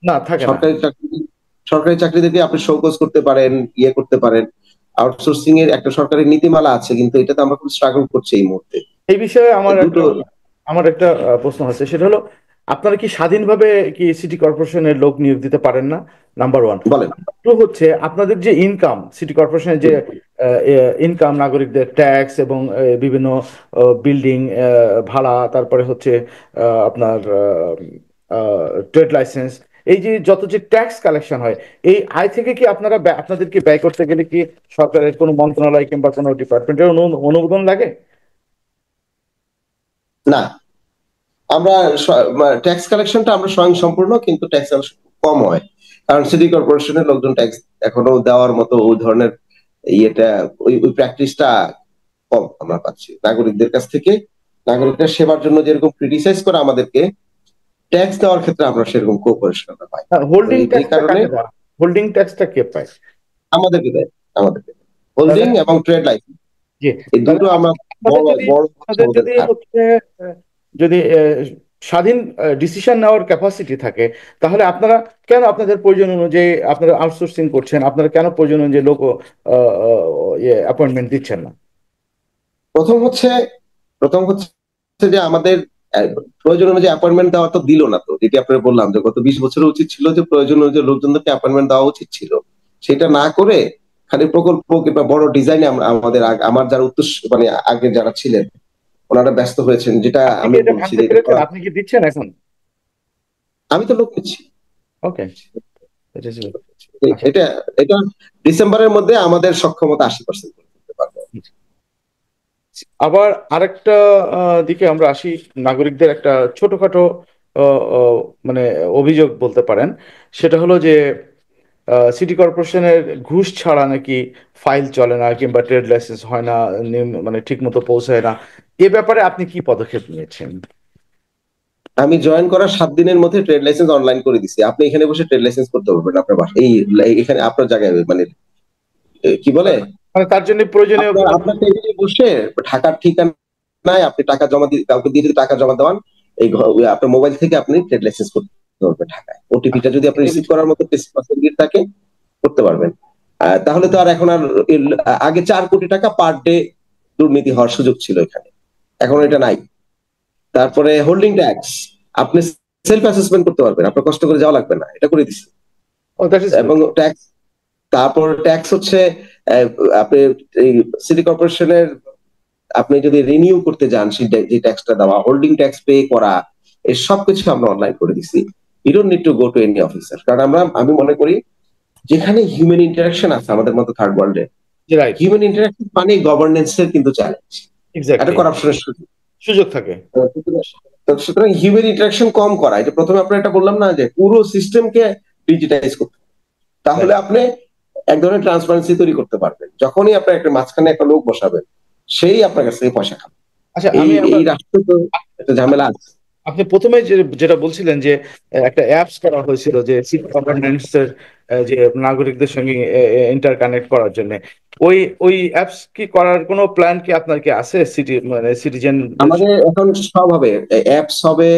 না, থাকে না। সরকারি চাকরি সরকারি চাকরিতে আপনি শোকজ করতে পারেন, ইয়ে করতে পারেন। আউটসোর্সিং এর একটা সরকারি নীতিমালা আছে, কিন্তু এটাতে আমরা খুব স্ট্রাগল করছি এই মুহূর্তে। এই বিষয়ে দুটো আমার একটা প্রশ্ন আছে, সেটা হলো আপনারা কি স্বাধীনভাবে কি সিটি কর্পোরেশনের লোক নিয়োগ দিতে পারেন না? Number one. বলেন। টু হচ্ছে আপনাদের যে ইনকাম, সিটি কর্পোরেশনের যে ইনকাম, নাগরিকদের ট্যাক্স এবং বিভিন্ন বিল্ডিং ভাড়া, তারপরে হচ্ছে আপনার ট্রেড লাইসেন্স, এই যে যত যে ট্যাক্স কালেকশন হয়, এই আয় থেকে কি আপনাদেরকে ব্যয় করতে গেলে কি সরকারের কোনো মন্ত্রণালয় কিংবা কোনো ডিপার্টমেন্টের অনুমোদন লাগে? না, আমরা ট্যাক্স কালেকশনটা আমরা স্বয়ং সম্পূর্ণ, কিন্তু ট্যাক্স কালেকশন কম হয়। কারণ সিটি কর্পোরেশনের লোকজন ট্যাক্স এখনো দেওয়ার মতো ওই ধরনের ইয়েটা, ওই ওই প্র্যাকটিসটা কম আমরা পাচ্ছি নাগরিকদের কাছ থেকে। নাগরিকদের সেবার জন্য যেরকম ক্রিটিসাইজ করে আমাদেরকে, ট্যাক্স দেওয়ার ক্ষেত্রে আমরা সেরকম কোঅপারেশনটা পাই। তো হোল্ডিং এই ট্যাক্সটা কারণে কাকে দেওয়া? হোল্ডিং ট্যাক্সটা কে পায়? আমাদেরকে দেয়, আমাদেরকে তাহলে হোল্ডিং এবং ট্রেড লাইসেন্স, জি, এই তাহলে দুটো আমরা আপনাদের বড় যদি বড় আপনাদের আমাদের যদি ধার। হচ্ছে আহ, যদি স্বাধীন ডিসিশন নেওয়ার ক্যাপাসিটি থাকে, তাহলে আপনারা কেন আপনাদের প্রয়োজন অনুযায়ী আপনারা আউটসোর্সিং করছেন? আপনারা কেন প্রয়োজন অনুযায়ী লোক অ্যাপয়েন্টমেন্ট দিচ্ছেন না? প্রথম হচ্ছে প্রথম হচ্ছে যে আমাদের আহ, প্রয়োজন অনুযায়ী অ্যাপয়েন্টমেন্ট দেওয়া তো দিল না। তো যেটি আপনার বললাম যে গত 20 বছরের উচিত ছিল যে প্রয়োজন অনুযায়ী লোকজনদেরকে অ্যাপয়েন্টমেন্ট দেওয়া উচিত ছিল। সেটা না করে খালি প্রকল্প কিংবা বড় ডিজাইনে আমার যারা মানে আগে যারা ছিলেন ওনারা ব্যস্ত হয়েছেন, যেটা আপনি কি আমি এটা বলছি ভাঙতে যে এটা পেরেছেন? আপনি কি দিচ্ছেন এখন? আমি তো লোক নিচ্ছি। ওকে। আচ্ছা। এটা এটা ডিসেম্বরের মধ্যে আমাদের সক্ষমতা 80% করতে পারবো। আবার আরেকটা দিকে আমরা আসি, নাগরিকদের একটা ছোটখাটো মানে অভিযোগ বলতে পারেন। সেটা হলো যে সিটি কর্পোরেশনের ঘুষ ছাড়া নাকি ফাইল চলে না কিংবা ট্রেড লাইসেন্স হয় না, মানে ঠিক মতো পৌঁছায় না। এ ব্যাপারে আপনি কি পদক্ষেপ নিয়েছেন? আমি জয়েন করার 7 দিনের মধ্যে ট্রেড লাইসেন্স অনলাইন করে দিছি। আপনি এখানে বসে ট্রেড লাইসেন্স করতে পারবেন আপনার বাসায়, এখানে আপনার জায়গায়, মানে কি বলে, মানে তার জন্য প্রয়োজনীয় আপনার কোনো আপনার টেবিলে বসে ঢাকার ঠিকানায় আপনি টাকা জমা দিয়ে কাউকে দিয়ে যদি টাকা জমা দেওয়ান, আপনার মোবাইল থেকে আপনি ট্রেড লাইসেন্স করতে পারবেন ঢাকায়। ওটিপিটা যদি আপনি রিসিভ করার মতো ফ্যাসিলিটি থাকে করতে পারবেন। তাহলে তো আর এখন আর আগে 4 কোটি টাকা পার ডে দুর্নীতি হওয়ার সুযোগ ছিল এখানে, এখন এটা নাই। তারপরে হোল্ডিং ট্যাক্স আপনি সেলফ অ্যাসেসমেন্ট করতে পারবেন, আপনার কষ্ট করে যাওয়া লাগবে না, এটা করে দিচ্ছি। ও, দ্যাট ইজ গুড। এবং তারপর ট্যাক্স হচ্ছে আহ, আপনি এই সিটি কর্পোরেশনের আপনি যদি রিনিউ করতে যান, যে ট্যাক্সটা দেওয়া, হোল্ডিং ট্যাক্স পে করা, এই সবকিছু আমরা অনলাইন করে দিচ্ছি। You don't need to go to any officer. কারণ আমি মনে করি যেখানে হিউম্যান ইন্টারাকশন আছে আমাদের মতো থার্ড ওয়ার্ল্ডে, রাইট। হিউম্যান ইন্টারাকশন মানে গভর্নেন্স এর কিন্তু চ্যালেঞ্জ, একটা এক্স্যাক্টলি। করাপশনের সুযোগ। সুযোগ থাকে। সুতরাং হিউম্যান ইন্টারাকশন কম করা, এটা প্রথমে আপনার এটা বললাম না যে পুরো সিস্টেমকে ডিজিটাইজ করতে, তাহলে রাইট। আপনি এক ধরনের ট্রান্সপারেন্সি তৈরি করতে পারবেন। যখনই আপনি একটা মাঝখানে একটা লোক বসাবেন, সেই আপনার কাছ থেকে পয়সা খাবে। আচ্ছা, এই আমি এই রাষ্ট্রে তো একটা ঝামেলা আছে। আপনি প্রথমে যেটা বলছিলেন যে একটা অ্যাপস করা হয়েছিল যে সিটি গভর্নেন্স এর যে নাগরিকদের সঙ্গে ইন্টার কানেক্ট করার জন্য, ওই ওই অ্যাপস কি করার কোনো প্ল্যান কি আপনার কি আছে? মানে সিটিজেনদের? আমাদের এখন সব হবে, অ্যাপস হবে,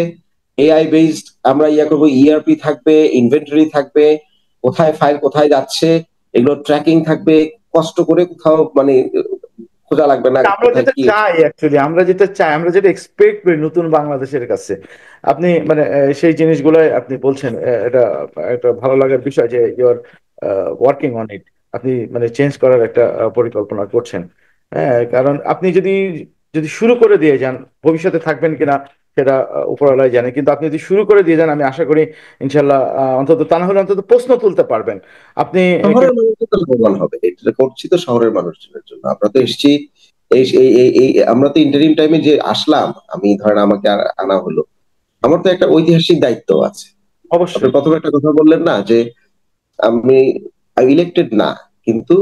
এআই বেসড, আমরা ইয়া করবো, ইআরপি থাকবে, ইনভেন্টরি থাকবে, কোথায় ফাইল কোথায় যাচ্ছে এগুলো ট্র্যাকিং থাকবে। কষ্ট করে কোথাও মানে খোঁজা লাগবে না আমরা কোথায় যেটা কি। চাই, অ্যাকচুয়ালি আমরা যেটা চাই, আমরা যেটা এক্সপেক্ট করি নতুন বাংলাদেশের কাছে, আপনি মানে সেই জিনিসগুলোই আপনি বলছেন, এটা একটা ভালো লাগার বিষয় যে ইউর ওয়ার্কিং অন ইট। আপনি মানে চেঞ্জ করার একটা পরিকল্পনা করছেন। হ্যাঁ, কারণ আপনি যদি যদি শুরু করে দিয়ে যান, ভবিষ্যতে থাকবেন কিনা সেটা উপরওয়ালাই জানে, কিন্তু আপনি যদি শুরু করে দিয়ে যান আমি আশা করি ইনশাল্লাহ অন্তত তা না হলে অন্তত প্রশ্ন তুলতে পারবেন আপনি। শহরের মানুষের তো লাভবান হবে, এটা করছি তো শহরের মানুষজনের জন্য। আমরা তো এসেছি এই এই এই আমরা তো ইন্টারিম টাইমে যে আসলাম, আমি ধরেন আমাকে আনা হলো, আমার তো একটা ঐতিহাসিক দায়িত্ব আছে। আপনি অবশ্যই। প্রথমে একটা কথা বললেন না যে আমি ইলেক্টেড না, কিন্তু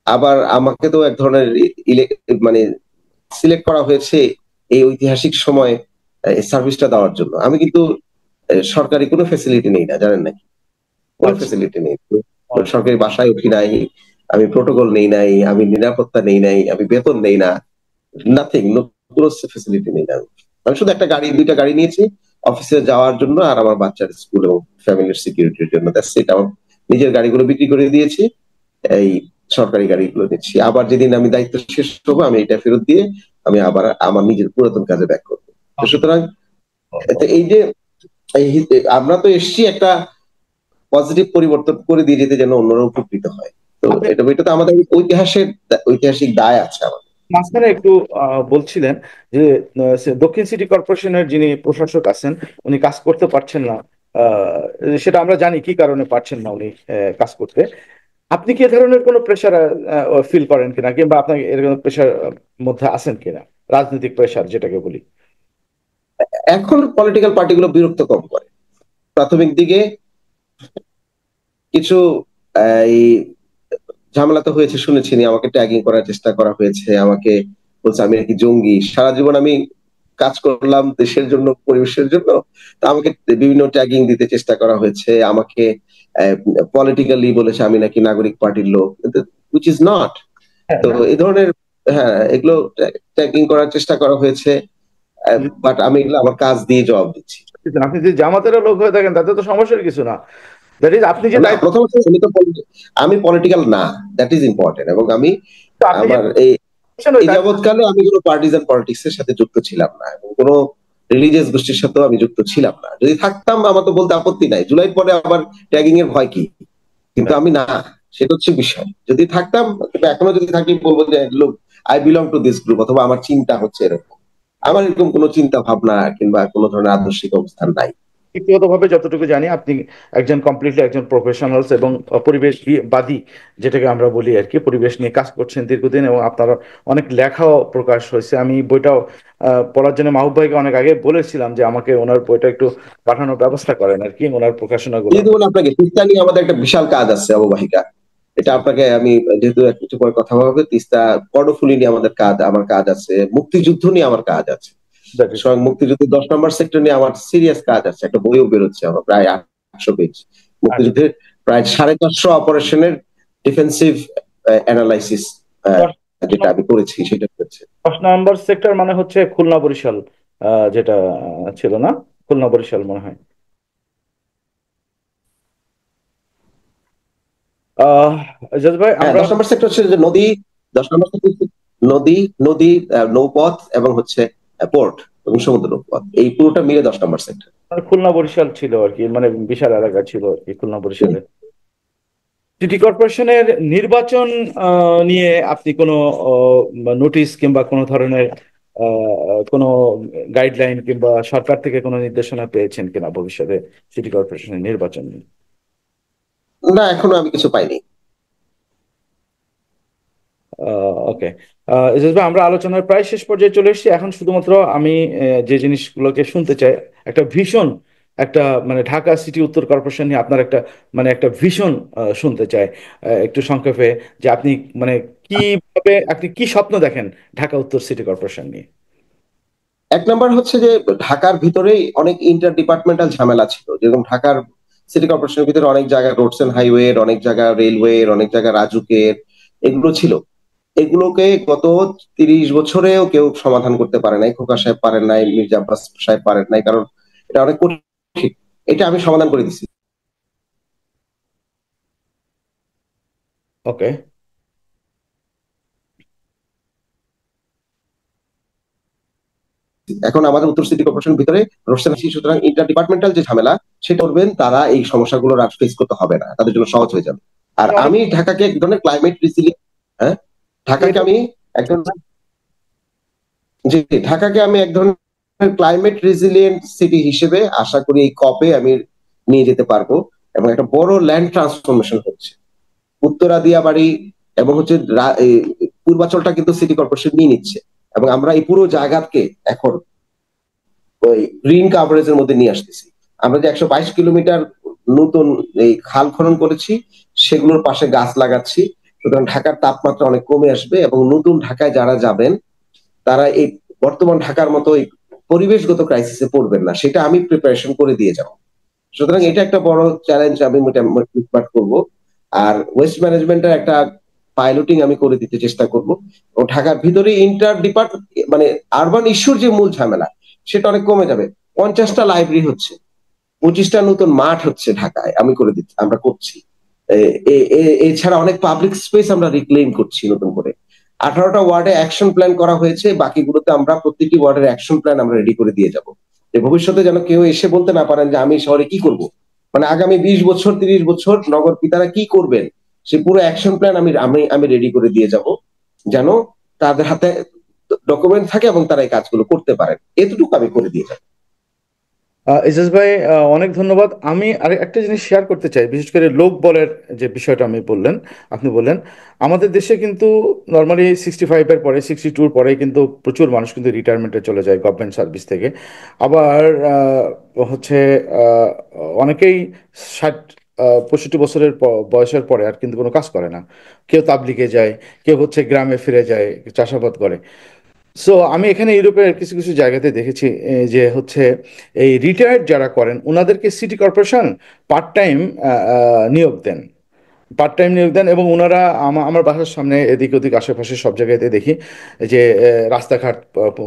আবার আমাকে তো এক ধরনের মানে সিলেক্ট করা হয়েছে এই ঐতিহাসিক সময় সার্ভিসটা দেওয়ার জন্য। আমি কিন্তু সরকারি কোনো ফেসিলিটি নেই না, জানেন নাকি? কোনো আচ্ছা। ফেসিলিটি নেই। আচ্ছা। সরকারি বাসায় উঠি নাই, আমি প্রোটোকল নেই নাই, আমি নিরাপত্তা নেই নাই, আমি বেতন নেই না, নাথিং, কোনো ফেসিলিটি নেই না। আমি শুধু একটা গাড়ি, দুইটা গাড়ি নিয়েছি অফিসে যাওয়ার জন্য আর আমার বাচ্চার স্কুল এবং ফ্যামিলির সিকিউরিটির জন্য, দ্যাটস ইট। আমার নিজের গাড়িগুলো বিক্রি করে দিয়েছি, এই সরকারি গাড়িগুলো নিচ্ছি। আবার যেদিন আমি দায়িত্ব শেষ করবো আমি এটা ফেরত দিয়ে আমি আবার আমার নিজের পুরাতন কাজে ব্যাক করবো। তো সুতরাং এই যে আমরা তো এসছি একটা পজিটিভ পরিবর্তন করে দিয়ে যেতে, যেন অন্যরা উপকৃত হয়। তো আপনি এটা তো আমাদের ঐতিহাসিক দায় আছে আমাদের। মাঝখানে একটু বলছিলেন যে দক্ষিণ সিটি কর্পোরেশনের যিনি প্রশাসক আছেন উনি কাজ করতে পারছেন না। সেটা আমরা জানি কি কারণে পারছেন না উনি কাজ করতে। আপনি কি এ ধরনের কোনো প্রেশার ফিল করেন কিনা, কিংবা আপনার এরকম প্রেশার মধ্যে আছেন কিনা, রাজনৈতিক প্রেশার যেটাকে বলি? এখন পলিটিক্যাল পার্টিগুলো বিরক্ত কম করে। প্রাথমিক দিকে কিছু এই ঝামেলা তো হয়েছে, শুনেছি, আমাকে ট্যাগিং করার চেষ্টা করা হয়েছে, আমাকে বলছে আমি নাকি জঙ্গি। সারা জীবন আমি কাজ করলাম দেশের জন্য, পরিবেশের জন্য, তা আমাকে বিভিন্ন ট্যাগিং দিতে চেষ্টা করা হয়েছে, আমাকে পলিটিক্যালি বলেছে আমি নাকি নাগরিক পার্টির লোক, উইচ ইজ নট। হ্যাঁ, তো না। এই ধরনের, হ্যাঁ, এগুলো ট্যাগিং করার চেষ্টা করা হয়েছে, বাট আমি এগুলো আমার কাজ দিয়ে জবাব দিচ্ছি। আপনি যদি জামাতেরও লোক হয়ে থাকেন তাতে তো সমস্যার কিছু না। দ্যাট ইজ আপনি যে না, দায়িত্ব। প্রথমত আমি পলিটিক্যাল না, দ্যাট ইজ ইম্পর্টেন্ট। এবং আমি আপনি যে আমার এই যাবৎকালে আমি কোনো পার্টিজান পলিটিক্স এর সাথে যুক্ত ছিলাম না, এবং কোনো রিলিজিয়াস গোষ্ঠীর সাথেও আমি যুক্ত ছিলাম না। যদি থাকতাম আমার তো বলতে আপত্তি নাই, জুলাই পরে আবার ট্যাগিং এর ভয় কি, কিন্তু আমি না, সেটা হচ্ছে বিষয়। যদি থাকতাম, কিংবা এখনো যদি থাকি, বলবো যে লোক, I belong to this group, অথবা আমার চিন্তা হচ্ছে এরকম। আমার এরকম কোনো চিন্তা ভাবনা কিংবা কোনো ধরনের আদর্শিক অবস্থান নাই। ব্যক্তিগতভাবে যতটুকু জানি আপনি একজন কমপ্লিটলি একজন প্রফেশনালস এবং পরিবেশবাদী, যেটাকে আমরা বলি আর কি, পরিবেশ নিয়ে কাজ করছেন দীর্ঘদিন এবং আপনার অনেক লেখাও প্রকাশ হয়েছে। আমি বইটাও পড়ার জন্য মাহবুব ভাইকে অনেক আগে বলেছিলাম যে আমাকে ওনার বইটা একটু পাঠানোর ব্যবস্থা করেন আর কি, ওনার প্রকাশনাগুলো। যেহেতু আপনাকে তিস্তা নিয়ে আমাদের একটা বিশাল কাজ আছে অববাহিকা, এটা আপনাকে আমি, যেহেতু একটু পরে কথা হবে, তিস্তা কর্ণফুলী নিয়ে আমাদের কাজ, আমার কাজ আছে, মুক্তিযুদ্ধ নিয়ে আমার কাজ আছে, That is- স্বয়ং মুক্তিযুদ্ধের 10 নম্বর সেক্টর নিয়ে আমার সিরিয়াস কাজ আছে, একটা বইও বেরোচ্ছে আমার, প্রায় 800 পেজ, আচ্ছা। মুক্তিযুদ্ধের প্রায় 450 অপারেশনের ডিফেন্সিভ অ্যানালাইসিস, দশ যেটা আমি করেছি সেটা হচ্ছে। 10 নম্বর সেক্টর মানে হচ্ছে খুলনা বরিশাল, যেটা ছিল না, খুলনা বরিশাল মনে হয়। আহ জাজ ভাই হ্যাঁ, আমরা 10 নম্বর সেক্টর হচ্ছে যে নদী, 10 নম্বর সেক্টর নদী, নদী, নৌপথ এবং হচ্ছে পোর্ট এবং সমুদ্র পথ, এই পুরোটা মিলে 10 নম্বর সেক্টর। মানে খুলনা বরিশাল ছিল আর কি, মানে বিশাল এলাকা ছিল আর কি খুলনা বরিশালে। সিটি কর্পোরেশনের নির্বাচন নিয়ে আপনি কোনো নোটিশ কিংবা কোনো ধরনের কোনো গাইডলাইন কিংবা সরকার থেকে কোনো নির্দেশনা পেয়েছেন কিনা ভবিষ্যতে সিটি কর্পোরেশনের নির্বাচন নিয়ে? না, এখনো আমি কিছু পাইনি। ওকে। এজাজ ভাই, আমরা আলোচনার প্রায় শেষ পর্যায়ে চলে এসেছি। এখন শুধুমাত্র আমি যে জিনিসগুলোকে শুনতে চাই, একটা ভীষণ একটা মানে ঢাকা সিটি উত্তর কর্পোরেশন নিয়ে আপনার একটা মানে একটা ভীষণ শুনতে চাই একটু সংক্ষেপে, যে আপনি মানে কিভাবে আপনি কি স্বপ্ন দেখেন ঢাকা উত্তর সিটি কর্পোরেশন নিয়ে? এক নাম্বার হচ্ছে যে ঢাকার ভিতরেই অনেক ইন্টার ডিপার্টমেন্টাল ঝামেলা ছিল, যেরকম ঢাকার সিটি কর্পোরেশনের ভিতরে অনেক জায়গায় রোডস এন্ড হাইওয়ে, অনেক জায়গায় রেলওয়ে, অনেক জায়গায় রাজুকের, এগুলো ছিল। এগুলোকে গত 30 বছরেও কেউ সমাধান করতে পারে নাই, খোকা সাহেব পারেন নাই, মির্জা আব্বাস সাহেব পারেন নাই, কারণ এটা অনেক কঠিন। এটা আমি সমাধান করে দিছি। ওকে। এখন আমাদের উত্তর সিটি কর্পোরেশনের ভিতরে রোডস এন্ড, সুতরাং ইন্টার ডিপার্টমেন্টাল যে ঝামেলা সেটা করবেন তারা, এই সমস্যাগুলো আর ফেস করতে হবে না, তাদের জন্য সহজ হয়ে যাবে। আর অনেক আমি ঢাকাকে এক ধরনের ক্লাইমেট রিসিলিয়েন্ট, হ্যাঁ, ঢাকাকে এটা আমি এক ধরনের, জি, ঢাকাকে আমি এক ধরনের ক্লাইমেট রেজিলিয়েন্ট সিটি হিসেবে আশা করি এই কপে আমি নিয়ে যেতে পারবো, এবং একটা বড় ল্যান্ড ট্রান্সফরমেশন হচ্ছে উত্তরা দিয়াবাড়ি এবং হচ্ছে এই পূর্বাচলটা কিন্তু সিটি কর্পোরেশন নিয়ে নিচ্ছে, এবং আমরা এই পুরো জায়গাকে এখন ওই গ্রিন কাভারেজের মধ্যে নিয়ে আসতেছি। আমরা যে 122 কিলোমিটার নতুন এই খাল খনন করেছি সেগুলোর পাশে গাছ লাগাচ্ছি, সুতরাং ঢাকার তাপমাত্রা অনেক কমে আসবে, এবং নতুন ঢাকায় যারা যাবেন তারা এই বর্তমান ঢাকার মতো এই পরিবেশগত ক্রাইসিসে পড়বেন না, সেটা আমি প্রিপারেশন করে দিয়ে যাব। সুতরাং এটা একটা বড় চ্যালেঞ্জ আমি মোটামুটি করব। আর ওয়েস্ট ম্যানেজমেন্টের একটা পাইলটিং আমি করে দিতে চেষ্টা করব, ও ঢাকার ভিতরে ইন্টার ডিপার্টমেন্ট মানে আরবান ইস্যুর যে মূল ঝামেলা সেটা অনেক কমে যাবে। 50টা লাইব্রেরি হচ্ছে, 25টা নতুন মাঠ হচ্ছে ঢাকায়, আমি করে দিচ্ছি, আমরা করছি। এছাড়া অনেক পাবলিক স্পেস আমরা রিক্লেইম করছি নতুন করে। 18টা ওয়ার্ডে অ্যাকশন প্ল্যান করা হয়েছে, বাকিগুলোতে আমরা প্রত্যেকটি ওয়ার্ডের অ্যাকশন প্ল্যান আমরা রেডি করে দিয়ে যাব, যে ভবিষ্যতে যেন কেউ এসে বলতে না পারেন যে আমি শহরে কি করব, মানে আগামী 20 বছর 30 বছর নগর পিতারা কি করবেন সে পুরো অ্যাকশন প্ল্যান আমি আমি আমি রেডি করে দিয়ে যাব, যেন তাদের হাতে ডকুমেন্ট থাকে এবং তারা এই কাজগুলো করতে পারেন। এতটুকু আমি করে দিয়ে যাব। এজাজ ভাই, অনেক ধন্যবাদ। আমি আর একটা জিনিস শেয়ার করতে চাই, বিশেষ করে লোক বলের যে বিষয়টা আপনি বললেন, আমাদের দেশে কিন্তু নর্মালি 65-এর পরে, 62-র পরে কিন্তু প্রচুর মানুষ কিন্তু রিটায়ারমেন্টে চলে যায় গভর্নমেন্ট সার্ভিস থেকে। আবার হচ্ছে আহ, অনেকেই 60 65 বছরের বয়সের পরে আর কিন্তু কোনো কাজ করে না। কেউ তাবলিগে যায়, কেউ হচ্ছে গ্রামে ফিরে যায়, চাষাবাদ করে। সো আমি এখানে ইউরোপের কিছু কিছু জায়গাতে দেখেছি যে হচ্ছে এই রিটায়ার্ড যারা করেন ওনাদেরকে সিটি কর্পোরেশন পার্ট টাইম নিয়োগ দেন, এবং ওনারা আমার বাসার সামনে এদিক ওদিক আশেপাশে সব জায়গাতে দেখি যে রাস্তাঘাট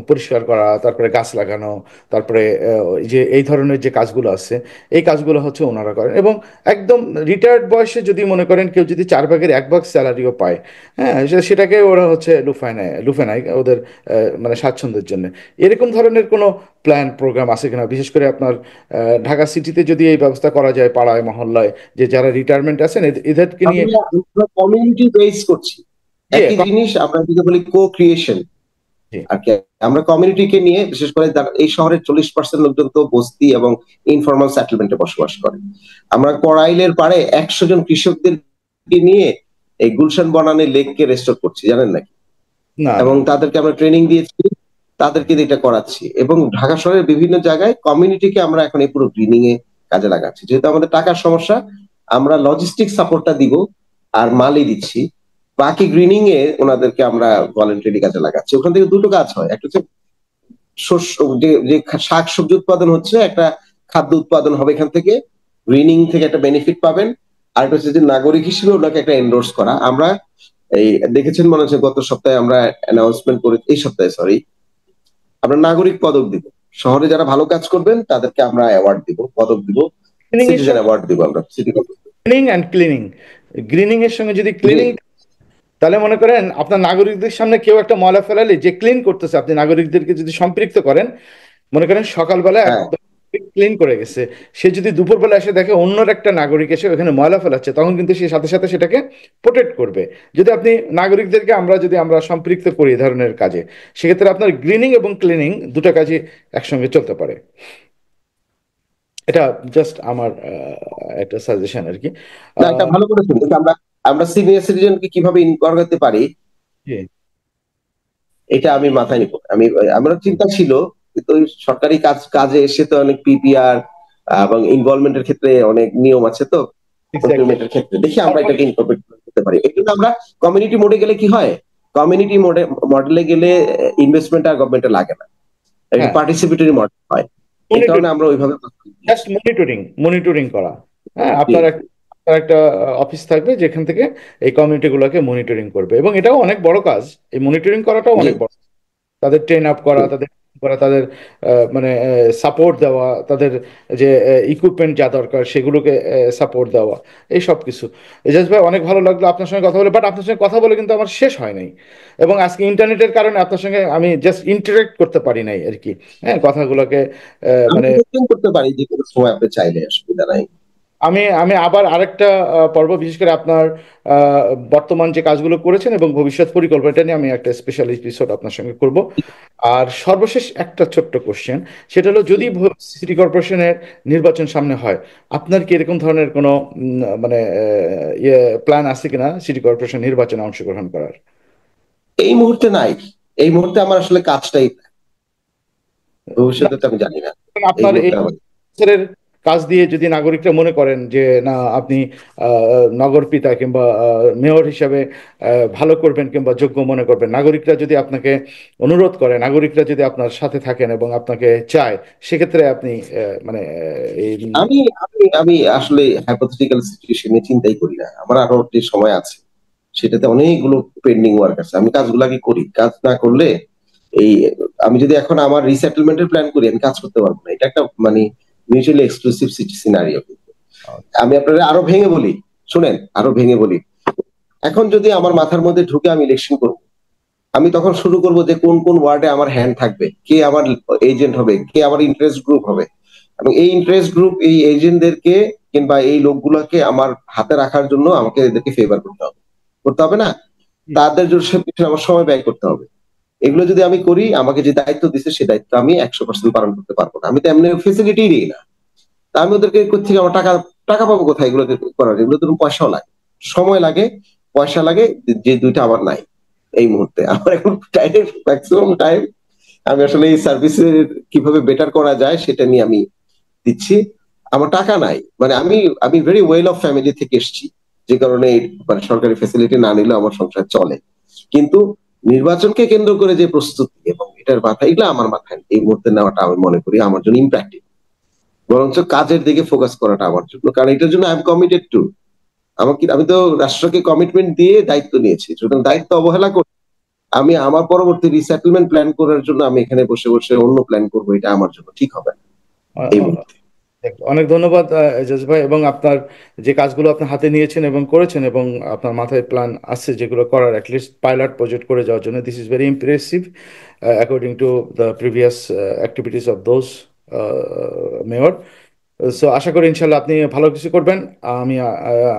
পরিষ্কার করা, তারপরে গাছ লাগানো, তারপরে ওই যে এই ধরনের যে কাজগুলো আছে এই কাজগুলো হচ্ছে ওনারা করেন। এবং একদম রিটায়ার্ড বয়সে যদি মনে করেন কেউ যদি 4 ভাগের 1 ভাগ স্যালারিও পায়, হ্যাঁ, সেটাকে ওরা হচ্ছে লুফে নেয় ওদের মানে স্বাচ্ছন্দ্যের জন্য। এরকম ধরনের কোনো প্ল্যান প্রোগ্রাম আছে কিনা, বিশেষ করে আপনার ঢাকা সিটিতে যদি এই ব্যবস্থা করা যায় পাড়ায় মহল্লায়, যে যারা রিটায়ারমেন্ট আছেন এদেরকে নিয়ে। আমরা কমিউনিটি বেস করছি, জি, একই জিনিস আমরা যদি বলি কো ক্রিয়েশন জি, আর কি। আমরা কমিউনিটিকে নিয়ে, বিশেষ করে এই শহরের 40% লোকজন তো বস্তি এবং ইনফরমাল সেটেলমেন্টে বসবাস করে। আমরা করাইলের পাড়ে 100 জন কৃষকদেরকে নিয়ে এই গুলশান বনানী লেককে রেস্টোর করছি, জানেন নাকি? না, এবং না, তাদেরকে আমরা ট্রেনিং দিয়েছি, তাদেরকে দিয়ে এটা করাচ্ছি, এবং ঢাকা শহরের বিভিন্ন জায়গায় কমিউনিটিকে আমরা এখন এই পুরো গ্রিনিং এ কাজে লাগাচ্ছি। যেহেতু আমাদের টাকার সমস্যা, আমরা লজিস্টিক সাপোর্টটা দিব আর মালই দিচ্ছি, বাকি গ্রিনিং এ ওনাদেরকে আমরা ভলেন্টারি কাজে লাগাচ্ছি। ওখান থেকে দুটো কাজ হয়, একটা হচ্ছে শস্য যে যে শাক সবজি উৎপাদন হচ্ছে, একটা খাদ্য উৎপাদন হবে এখান থেকে, গ্রিনিং থেকে একটা বেনিফিট পাবেন। আর একটা হচ্ছে যে নাগরিক হিসেবে ওনাকে একটা এন্ডোর্স করা। আমরা এই দেখেছেন মনে হচ্ছে গত সপ্তাহে আমরা অ্যানাউন্সমেন্ট করে, এই সপ্তাহে সরি, আমরা নাগরিক পদক দিব। শহরে যারা ভালো কাজ করবেন তাদেরকে আমরা অ্যাওয়ার্ড দিব, পদক দিব, ক্লিনিং এর সিটিজেন সঙ্গে অ্যাওয়ার্ড দিব আমরা city corporation. Cleaning and cleaning, greening এর সঙ্গে যদি জি, ক্লিনিং, তাহলে মনে করেন আপনার নাগরিকদের সামনে কেউ একটা ময়লা ফেলালে যে ক্লিন করতেছে, আপনি নাগরিকদেরকে যদি সম্পৃক্ত করেন, মনে করেন সকালবেলা হ্যাঁ, একদম ক্লিন করে গেছে, সে যদি দুপুরবেলা এসে দেখে অন্য একটা নাগরিক এসে ওখানে ময়লা ফেলাচ্ছে, তখন কিন্তু সে সাথে সাথে সেটাকে প্রোটেক্ট করবে। যদি আপনি নাগরিকদেরকে আমরা সম্পৃক্ত করি এই ধরনের কাজে, সেক্ষেত্রে আপনার গ্রিনিং এবং ক্লিনিং দুটো কাজই একসঙ্গে চলতে পারে। এটা জাস্ট আমার একটা সাজেশন আর কি। না এটা আহ, ভালো করেছেন, কিন্তু আমরা আমরা সিনিয়র সিটিজেনকে কিভাবে ইনকর্পোরেট করতে পারি জি, এটা আমি মাথায় নিব। আমরা চিন্তা ছিল, কিন্তু ওই সরকারি কাজে এসে তো অনেক পিপিআর এবং ইনভলভমেন্টের ক্ষেত্রে অনেক নিয়ম আছে, তো এক্স্যাক্টলি। প্রকিউরমেন্টের ক্ষেত্রে দেখি আমরা এটাকে ইনকর্পোরেট করতে পারি। এই জন্য আমরা কমিউনিটি মোডে গেলে কি হয়, কমিউনিটি মডেলে গেলে ইনভেস্টমেন্ট আর গভর্নমেন্টে লাগে না, একটা হ্যাঁ, পার্টিসিপেটরি মডেল হয়। এই কারণে আমরা ওইভাবে জাস্ট মনিটরিং করা। হ্যাঁ, জি, আপনার একটা অফিস থাকবে যেখান থেকে এই কমিউনিটি গুলোকে মনিটরিং করবে, এবং এটাও অনেক বড় কাজ। এই মনিটরিং করাটাও জি, অনেক বড়, তাদের ট্রেন আপ করা, তাদের মানে সাপোর্ট দেওয়া, তাদের যে ইকুইপমেন্ট যা দরকার সেগুলোকে সাপোর্ট দেওয়া, এই সব কিছু। এজাজ ভাই, অনেক ভালো লাগলো আপনার সঙ্গে কথা বলে, বাট আপনার সঙ্গে কথা বলে কিন্তু আমার শেষ হয় নাই, এবং আজকে ইন্টারনেটের কারণে আপনার সঙ্গে আমি জাস্ট ইন্টারেক্ট করতে পারি নাই আর কি। হ্যাঁ, কথাগুলোকে আমি মানে করতে পারি যে কোনো সময় আপনি চাইলে, অসুবিধা নাই। আমি আমি আবার আরেকটা পর্ব, বিশেষ করে আপনার বর্তমান যে কাজগুলো করেছেন এবং ভবিষ্যৎ পরিকল্পনাটা নিয়ে আমি একটা স্পেশাল এপিসোড আপনার সঙ্গে করব। আর সর্বশেষ একটা ছোট্ট কোশ্চেন, সেটা হলো যদি সিটি কর্পোরেশনের নির্বাচন সামনে হয়, আপনার কি এরকম ধরনের কোনো মানে ইয়ে প্ল্যান আছে কিনা সিটি কর্পোরেশন নির্বাচনে অংশগ্রহণ করার? এই মুহূর্তে নাই। এই মুহূর্তে আমার আসলে কাজটাই, না, ভবিষ্যতে তো আমি জানি না। এই আপনার এই মুহূর্তে আমার বছরের কাজ দিয়ে যদি নাগরিকরা মনে করেন যে না, আপনি নগর পিতা কিংবা মেয়র হিসাবে ভালো করবেন কিংবা যোগ্য মনে করবেন, নাগরিকরা যদি আপনাকে অনুরোধ করে, নাগরিকরা যদি আপনার সাথে থাকেন এবং আপনাকে চায়, সেক্ষেত্রে আপনি মানে এই আমি আমি আমি আসলে হাইপোথেটিক্যাল সিচুয়েশনে চিন্তাই করি না। আমার আরো যে সময় আছে সেটাতে অনেকগুলো পেন্ডিং ওয়ার্ক আছে, আমি কাজগুলো আগে করি। কাজ না করলে এই, আমি যদি এখন আমার রিসেটেলমেন্টের প্ল্যান করি আমি কাজ করতে পারবো না। এটা একটা মানে মিউচুয়ালি এক্সক্লুসিভ সিনারিও। আমি আপনাদের আরো ভেঙে বলি, শুনেন, আরো ভেঙে বলি। এখন যদি আমার মাথার মধ্যে ঢুকে আমি ইলেকশন করবো, আমি তখন শুরু করব যে কোন কোন ওয়ার্ডে আমার হ্যান্ড থাকবে, কে আমার এজেন্ট হবে, কে আমার ইন্টারেস্ট গ্রুপ হবে, এবং এই ইন্টারেস্ট গ্রুপ এই এজেন্টদেরকে কিংবা এই লোকগুলোকে আমার হাতে রাখার জন্য আমাকে এদেরকে ফেভার করতে হবে, করতে হবে না? তাদের জন্য পিছনে আমার সময় ব্যয় করতে হবে। এগুলো যদি আমি করি, আমাকে যে দায়িত্ব দিচ্ছে সে দায়িত্ব আমি 100% পালন করতে পারবো না। আমি তো এমনি ফেসিলিটি দিই না। তা আমি ওদেরকে কোথেকে আমার টাকা, টাকা পাবো কোথায় এগুলো করার? এগুলো তো পয়সাও লাগে, সময় লাগে, পয়সা লাগে, যে দুইটা আমার নাই এই মুহূর্তে। আমার এখন টাইম, ম্যাক্সিমাম টাইম আমি আসলে এই সার্ভিসের কিভাবে বেটার করা যায় সেটা নিয়ে আমি দিচ্ছি। আমার টাকা নাই, মানে আমি আমি ভেরি ওয়েল অফ ফ্যামিলি থেকে এসেছি, যে কারণে মানে সরকারি ফ্যাসিলিটি না নিলে আমার সংসার চলে। কিন্তু নির্বাচনকে কেন্দ্র করে যে প্রস্তুতি এবং এটার মাথা, এগুলো আমার মাথায় এই মুহূর্তে নেওয়াটা আমি মনে করি আমার জন্য ইম্প্র্যাক্টিক। বরঞ্চ কাজের দিকে ফোকাস করাটা আমার জন্য, কারণ এটার জন্য আই এম কমিটেড টু। আমাকে, আমি তো রাষ্ট্রকে কমিটমেন্ট দিয়ে দায়িত্ব নিয়েছি, সুতরাং দায়িত্ব অবহেলা করে আমি আমার পরবর্তী রিসেটেলমেন্ট প্ল্যান করার জন্য আমি এখানে বসে বসে অন্য প্ল্যান করবো, এটা আমার জন্য ঠিক হবে না এই মুহূর্তে। অনেক ধন্যবাদ এজাজ ভাই, এবং আপনার যে কাজগুলো আপনি হাতে নিয়েছেন এবং করেছেন এবং আপনার মাথায় প্ল্যান আছে যেগুলো করার, অ্যাটলিস্ট পাইলট প্রজেক্ট করে যাওয়ার জন্য, this is very impressive according to the previous activities of those mayor. So আশা করি ইনশাল্লাহ আপনি ভালো কিছু করবেন। আমি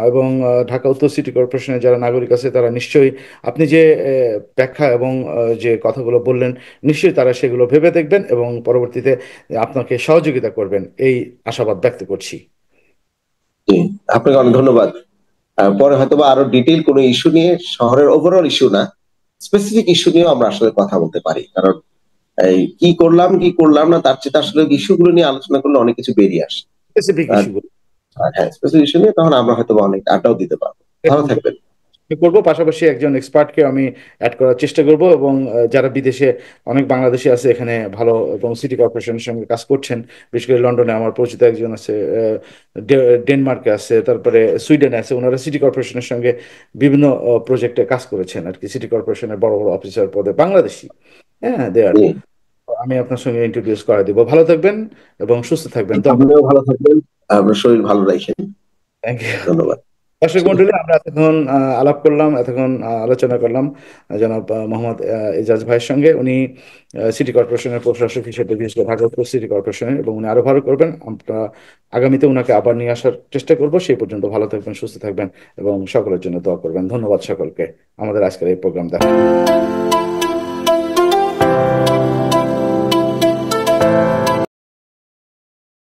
এবং ঢাকা উত্তর সিটি কর্পোরেশনের যারা নাগরিক আছে তারা নিশ্চয়ই আপনি যে ব্যাখ্যা এবং যে কথাগুলো বললেন, নিশ্চয়ই তারা সেগুলো ভেবে দেখবেন এবং পরবর্তীতে আপনাকে সহযোগিতা করবেন, এই আশাবাদ ব্যক্ত করছি। জি, আপনাকে অনেক ধন্যবাদ। পরে হয়তোবা আরো ডিটেইল কোনো ইস্যু নিয়ে, শহরের ওভারঅল ইস্যু না, স্পেসিফিক ইস্যু নিয়েও আমরা আসলে কথা বলতে পারি। কারণ এই কি করলাম কি করলাম না তার চেয়ে আসলে ইস্যু গুলো নিয়ে আলোচনা করলে অনেক কিছু বেরিয়ে আসে। স্পেসিফিক আর ইস্যুগুলো হ্যাঁ, স্পেসিফিক ইস্যু নিয়ে তখন আমরা হয়তো অনেক আড্ডাও দিতে পারবো। ভালো থাকবেন। করব, পাশাপাশি একজন এক্সপার্টকে আমি অ্যাড করার চেষ্টা করব, এবং যারা বিদেশে, অনেক বাংলাদেশি আছে এখানে ভালো এবং সিটি কর্পোরেশনের সঙ্গে কাজ করছেন, বিশেষ করে লন্ডনে আমার পরিচিত একজন আছে, ডেনমার্কে আছে, তারপরে সুইডেনে আছে, ওনারা সিটি কর্পোরেশনের সঙ্গে বিভিন্ন প্রজেক্টে কাজ করেছেন আর কি, সিটি কর্পোরেশনের বড় বড় অফিসার পদে, বাংলাদেশি। হ্যাঁ, দেয়ার। জি, আমি আপনার সঙ্গে ইন্ট্রোডিউস করে দিব। ভালো থাকবেন এবং সুস্থ থাকবেন। আপনিও ভালো থাকবেন, আপনার শরীর ভালো রাখেন। Thank you. ধন্যবাদ। দর্শক মন্ডলী, আমরা এতক্ষণ আলাপ করলাম, এতক্ষণ আলোচনা করলাম জনাব মোহাম্মদ এজাজ ভাইয়ের সঙ্গে। উনি সিটি কর্পোরেশনের প্রশাসক হিসেবে, বিশেষ করে ঢাকা উত্তর সিটি কর্পোরেশনের, এবং উনি আরো ভালো করবেন। আমরা আগামীতে উনাকে আবার নিয়ে আসার চেষ্টা করব। সেই পর্যন্ত ভালো থাকবেন, সুস্থ থাকবেন এবং সকলের জন্য দোয়া করবেন। ধন্যবাদ সকলকে আমাদের আজকের এই প্রোগ্রাম দেখা।